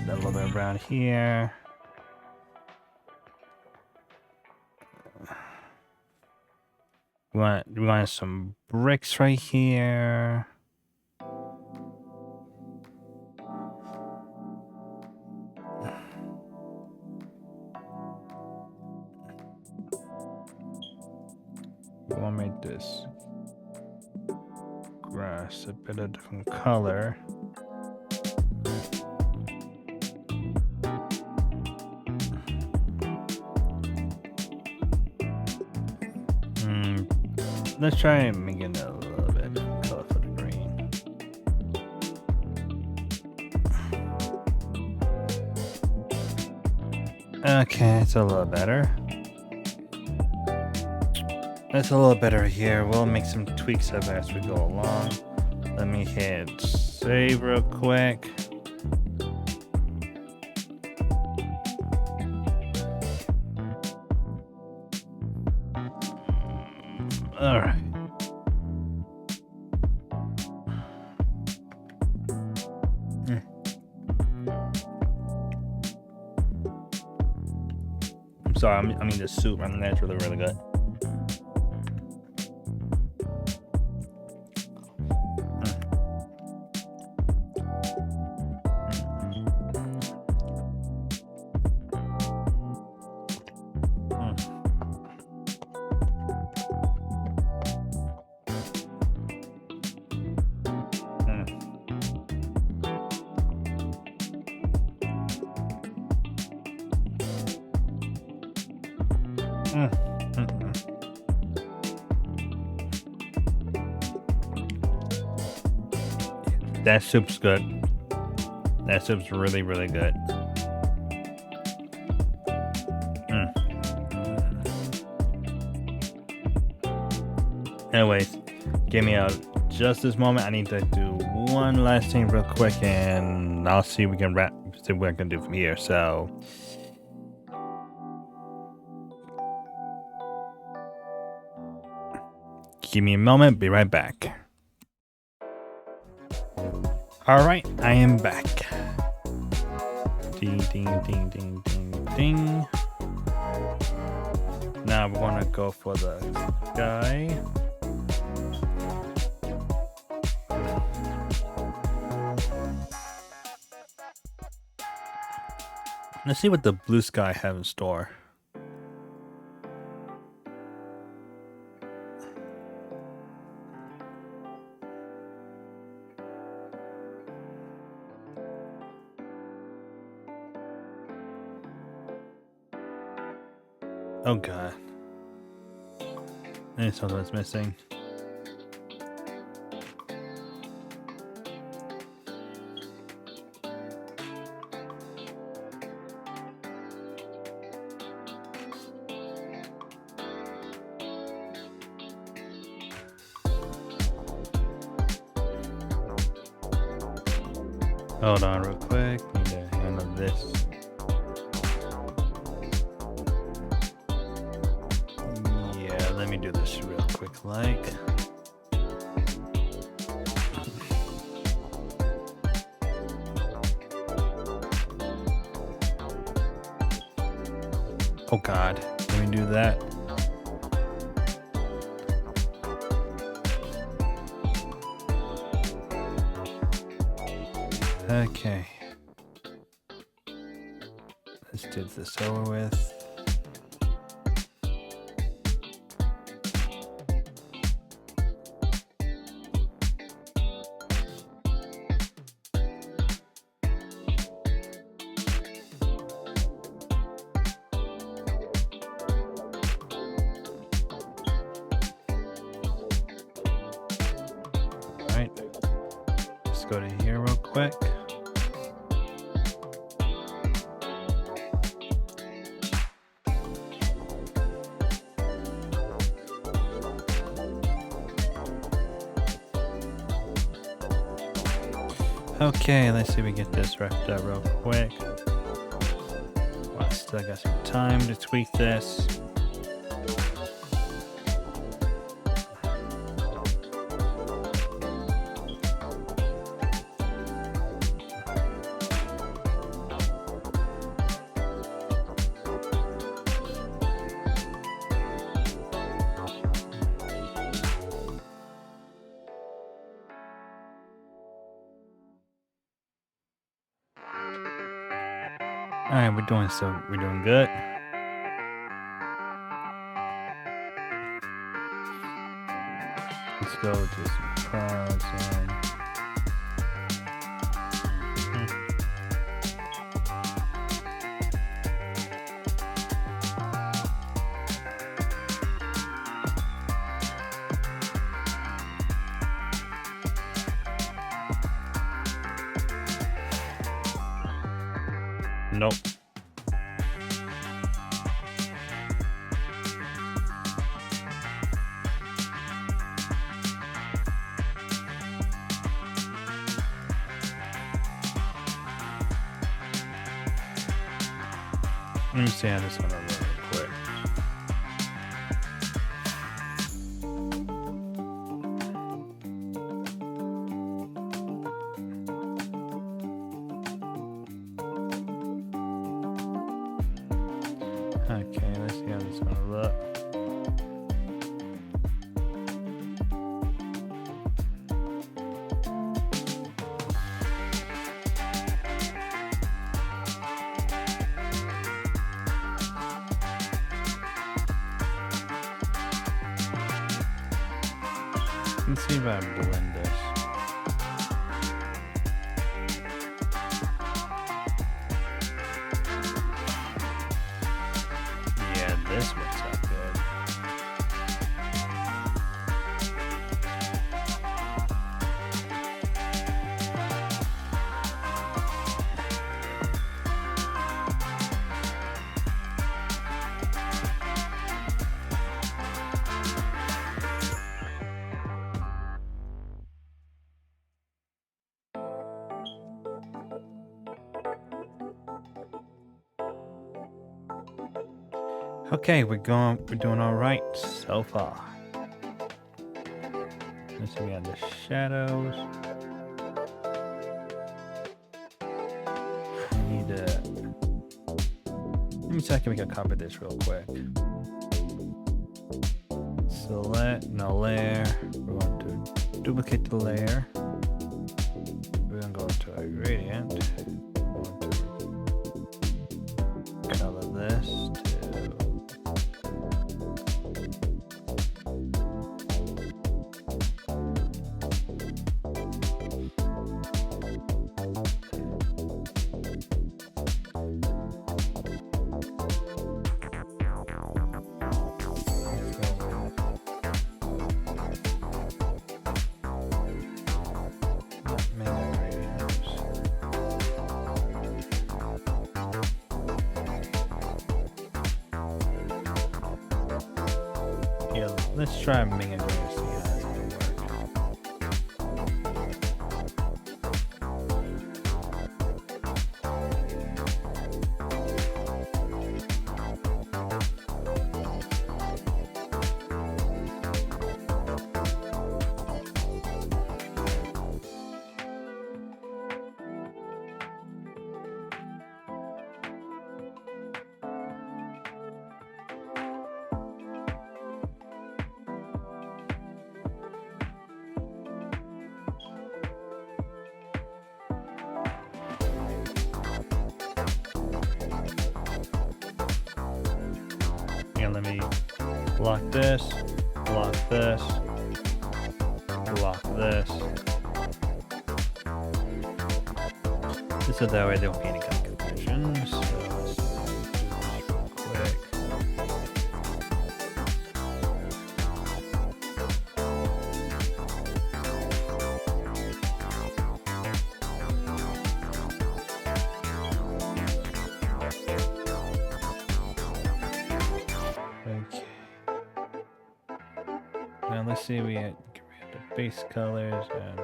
a little bit around here. We want some bricks right here. We want to make this grass a bit of different color. Let's try and make it a little bit different color for the green. Okay, it's a little better. That's a little better here. We'll make some tweaks of it as we go along. Let me hit save real quick. All right. I'm sorry. I mean the soup. I mean that's really, really good. Mm. That soup's good. That soup's really, really good. Anyways, give me just this moment. I need to do one last thing real quick, and I'll see if we can see what I can do from here. So, give me a moment. Be right back. All right, I am back. Ding, ding, ding, ding, ding, ding. Now we're gonna go for the guy. Let's see what the blue sky have in store. Oh god. There's something that's missing. Hold on real quick. Need to handle this. Yeah, let me do this real quick like. Oh god, let me do that. Okay. Let's do this over with. All right. Let's go to here real quick. Okay, let's see if we get this wrapped up real quick. Well, still got some time to tweak this. All right, we're doing good. Let's go to some clouds and nope. Let me see how this one will look real quick. Okay, let's see how this one will look. Let's see if I blend this. Yeah, this looks like Okay, we're doing all right so far. Let's see, we have the shadows. I need to. Let me see if I can copy this real quick. Select no layer. We're going to duplicate the layer. We're gonna go to a gradient. We're going to color this to. Yeah, let's try making it to see how it's gonna work. Here, let me block this, block this, block this. Just so that way there won't be any kind of confusion. So let's do this real quick. Okay. Now let's see, we had the base colors and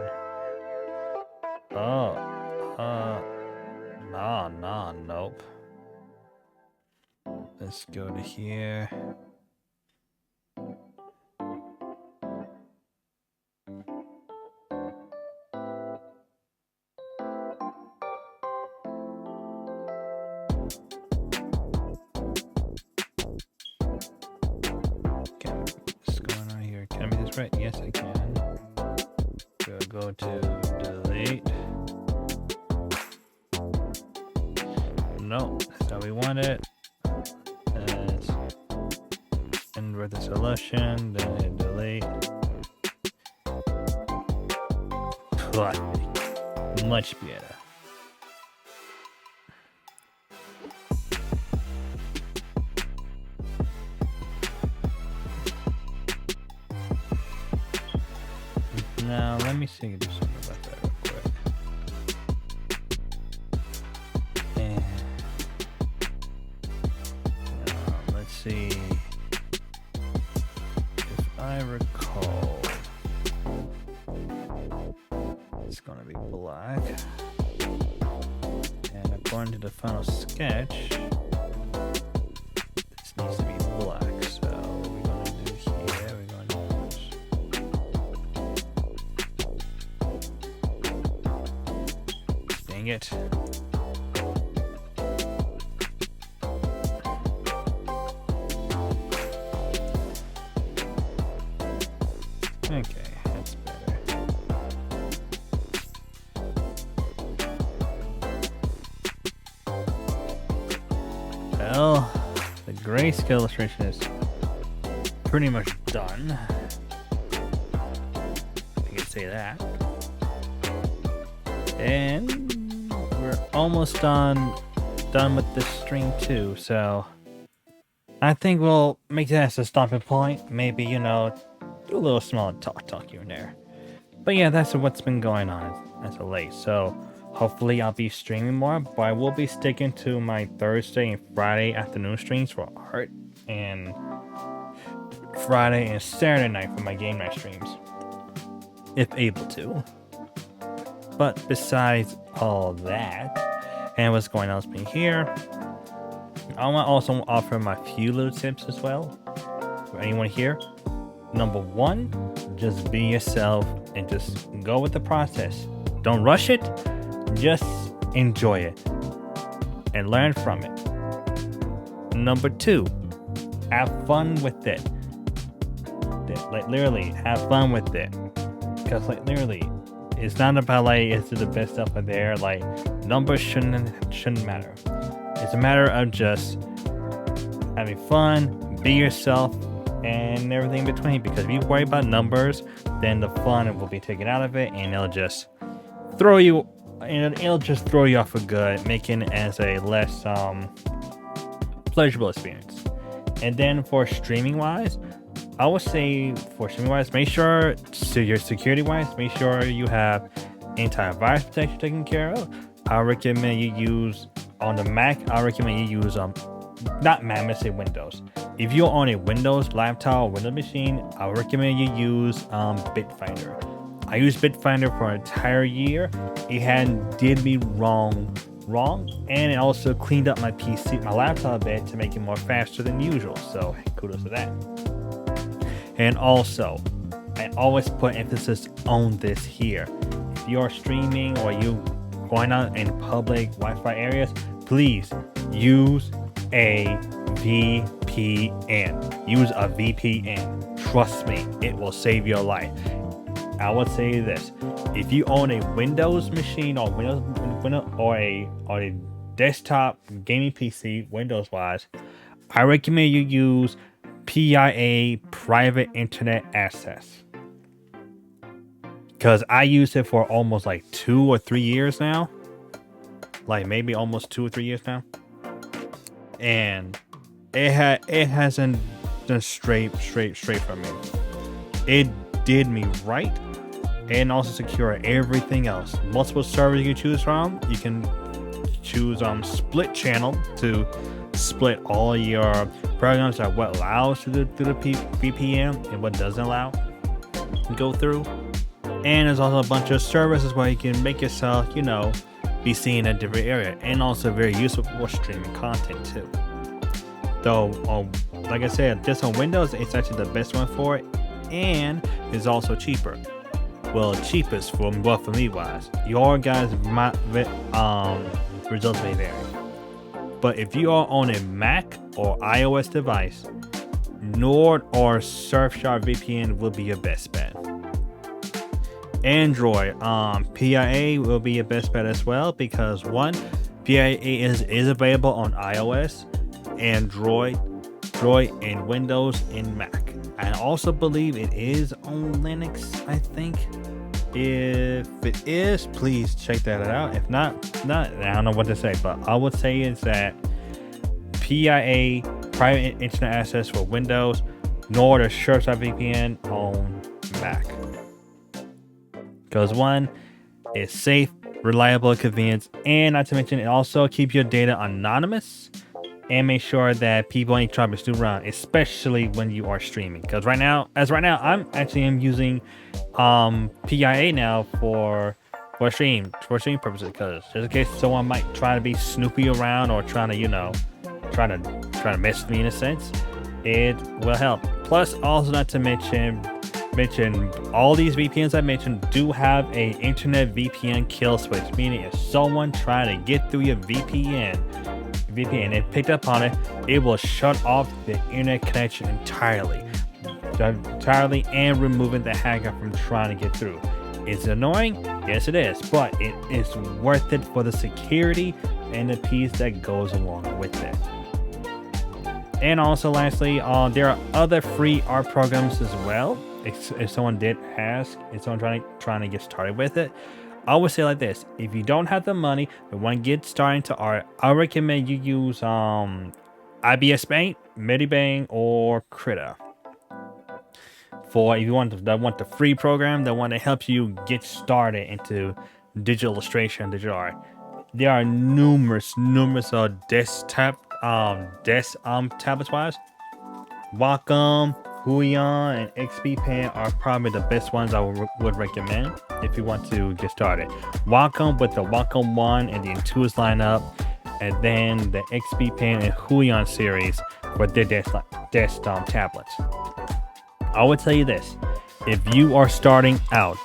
nope. Let's go to here. Right, yes I can. Go to delete. No, that's how we want it. Let's invert the solution, then hit delete. Much better. Now let me see do something about that real quick. And let's see. If I recall, it's gonna be black. And according to the final sketch, this needs to be black. So we're gonna do here. We're gonna dang it. Okay, that's better. Well, the grayscale illustration is pretty much done. I can say that. And we're almost done with this string too, so I think we'll make that as a stopping point. Maybe, do a little small talk here and there. But yeah, that's what's been going on as of late. So hopefully I'll be streaming more, but I will be sticking to my Thursday and Friday afternoon streams for art, and Friday and Saturday night for my game night streams, if able to. But besides all that, and what's going on with me here, I want to also offer my few little tips as well for anyone here. Number one, just be yourself and just go with the process. Don't rush it, just enjoy it and learn from it. Number two, have fun with it. Like literally, have fun with it. Because like literally, it's not about like is it the best stuff out there. Like numbers shouldn't matter. It's a matter of just having fun, be yourself, and everything in between. Because if you worry about numbers, then the fun will be taken out of it, and it'll just throw you off for good, making it as a less pleasurable experience. And then for streaming wise, I would say make sure your security wise, make sure you have antivirus protection taken care of. I recommend you use on the Mac. I recommend you use not Mac, I say Windows. If you're on a Windows laptop or Windows machine, I recommend you use Bitfinder. I used Bitfinder for an entire year. It did me wrong, and it also cleaned up my PC, my laptop a bit to make it more faster than usual. So kudos to that. And also, I always put emphasis on this here. If you're streaming or you going out in public Wi-Fi areas, please use a VPN. Use a VPN. Trust me, it will save your life. I would say this: if you own a Windows machine or a desktop gaming PC, Windows wise, I recommend you use PIA, private internet access, because I used it for almost like 2 or 3 years now, like maybe almost 2 or 3 years now, and it hasn't done straight for me. It did me right, and also secure everything else. Multiple servers you can choose from. You can choose split channel to split all your programs that what allows to do the VPN and what doesn't allow to go through. And there's also a bunch of services where you can make yourself, be seen in a different area, and also very useful for streaming content too. Though, like I said, just on Windows, it's actually the best one for it, and it's also cheaper. Well, cheapest for me wise. Your guys' results may vary. But if you are on a Mac or iOS device, Nord or Surfshark VPN will be your best bet. Android, PIA will be your best bet as well, because one, PIA is available on iOS, Android, and Windows and Mac. I also believe it is on Linux, I think. If it is, please check that out. If not, I don't know what to say, but I would say is that PIA, private internet access for Windows, Nord or Surfshark VPN on Mac. Because one, it's safe, reliable, convenient, and not to mention it also keeps your data anonymous and make sure that people ain't trying to snoop around, especially when you are streaming. Because right now, I'm using PIA now for streaming purposes, because just in case someone might try to be snoopy around or trying to mess with me in a sense, it will help. Plus, also not to mention all these VPNs I mentioned do have a internet VPN kill switch, meaning if someone trying to get through your VPN and picked up on it, it will shut off the internet connection entirely, and removing the hacker from trying to get through. It's annoying, yes it is, but it is worth it for the security and the peace that goes along with it. And also lastly, there are other free art programs as well. If someone did ask, if someone trying to get started with it, I would say like this: if you don't have the money but want to get started into art, I recommend you use IBS Paint, Medibang, or Krita. For if you want the free program that want to help you get started into digital illustration, digital art. There are numerous desktop tablets wise. Wacom, Huion, and XP Pen are probably the best ones I would recommend if you want to get started. Wacom with the Wacom 1 and the Intuos lineup and then the XP Pen and Huion series for their desktop tablets. I would tell you this: if you are starting out,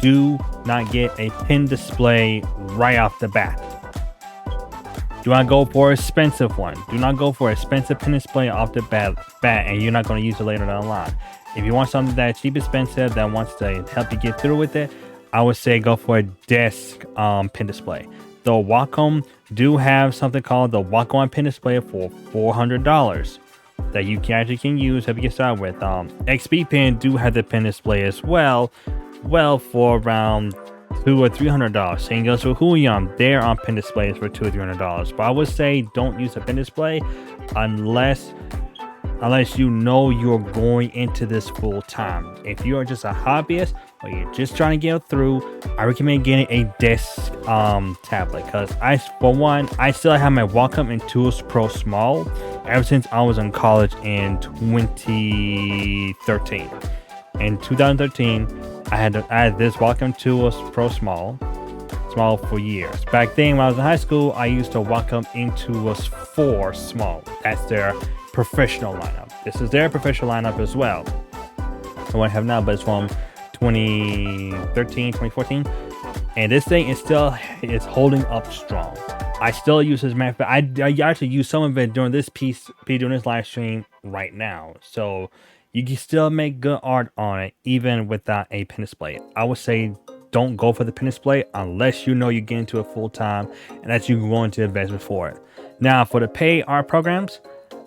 do not get a pen display right off the bat. Do not go for an expensive one. Do not go for an expensive pen display off the bat, and you're not going to use it later down the line. If you want something that's cheap, expensive, that wants to help you get through with it, I would say go for a desk pen display. The Wacom do have something called the Wacom pen display for $400 that you actually can use to get started with. XP Pen do have the pen display as well for around $200 or $300. Same goes for Huion. They're on pen displays for $200 or $300. But I would say don't use a pen display unless you know you're going into this full time. If you are just a hobbyist or you're just trying to get through, I recommend getting a desk tablet, because I still have my Wacom Intuos Pro Small ever since I was in college in 2013. In 2013, I had this Wacom Intuos Pro Small for years. Back then, when I was in high school, I used a Wacom Intuos 4 Small. That's their professional lineup. This is their professional lineup as well. The one I have now, but it's from 2013, 2014. And this thing is holding up strong. I still use this. Matter of fact, I actually use some of it during this live stream right now. So you can still make good art on it even without a pen display. I would say don't go for the pen display unless you know you're getting to it full time and that you're going to invest for it. Now, for the paid art programs,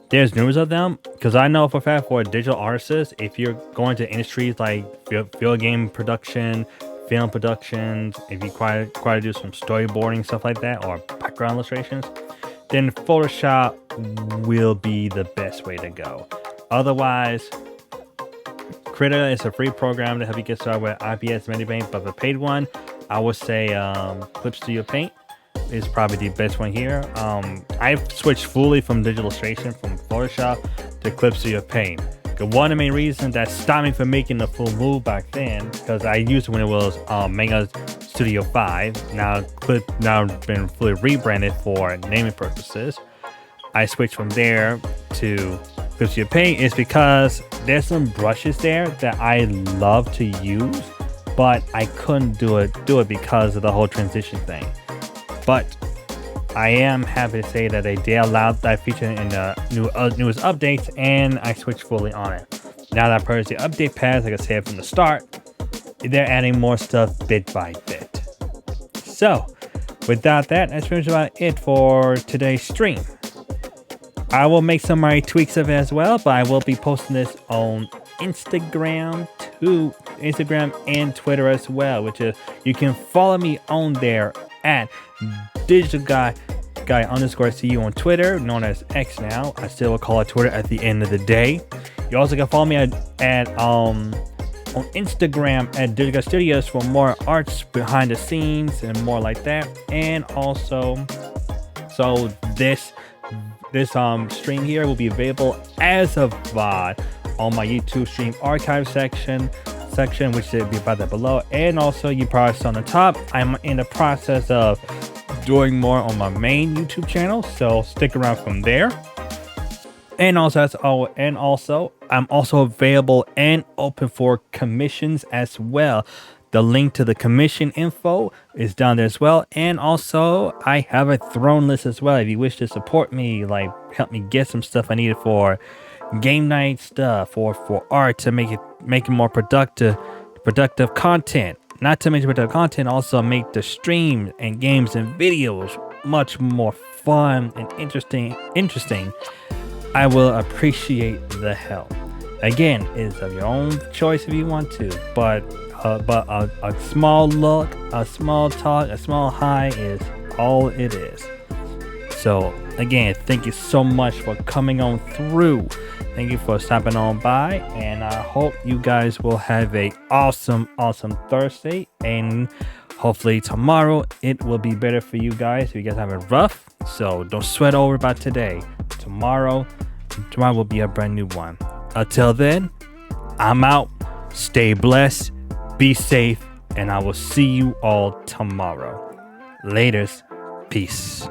there's numerous of them, because I know for a fact for digital artists, if you're going to industries like video game production, film productions, if you require to do some storyboarding, stuff like that, or background illustrations, then Photoshop will be the best way to go. Otherwise, Krita is a free program to help you get started with IPS Medipaint, but the paid one, I would say Clip Studio Paint is probably the best one here. I've switched fully from digital illustration from Photoshop to Clip Studio Paint. One of the main reasons that stopped me from making the full move back then, because I used it when it was Mega Studio 5. Now been fully rebranded for naming purposes. I switched from there to Clip Studio Paint is because there's some brushes there that I love to use, but I couldn't do it because of the whole transition thing. But I am happy to say that they allowed that feature in the newest updates, and I switched fully on it. Now that I purchased the update pass, like I said from the start, they're adding more stuff bit by bit. So, without that, that's pretty much about it for today's stream. I will make some minor tweaks of it as well, but I will be posting this on Instagram and Twitter as well, which is you can follow me on there at DigitalGuy_CU on Twitter, known as X now. I still will call it Twitter at the end of the day. You also can follow me on Instagram at DigitalGuyStudios for more arts behind the scenes and more like that. And also, so this stream here will be available as a VOD on my YouTube stream archive section, which will be by that below. And also, you probably saw on the top, I'm in the process of doing more on my main YouTube channel, so stick around from there. And also, I'm also available and open for commissions as well. The link to the commission info is down there as well. And also, I have a throne list as well. If you wish to support me, like help me get some stuff I needed for game night stuff, or for art to make it more productive content. Not to mention productive content, also make the stream and games and videos much more fun and interesting. I will appreciate the help. Again, it's of your own choice if you want to, but a small look, a small talk, a small hi is all it is. So again, thank you so much for coming on through. Thank you for stopping on by, and I hope you guys will have a awesome Thursday, and hopefully tomorrow it will be better for you guys if you guys have it rough. So don't sweat over about today. Tomorrow will be a brand new one. Until then, I'm out. Stay blessed, be safe, and I will see you all tomorrow. Laters. Peace.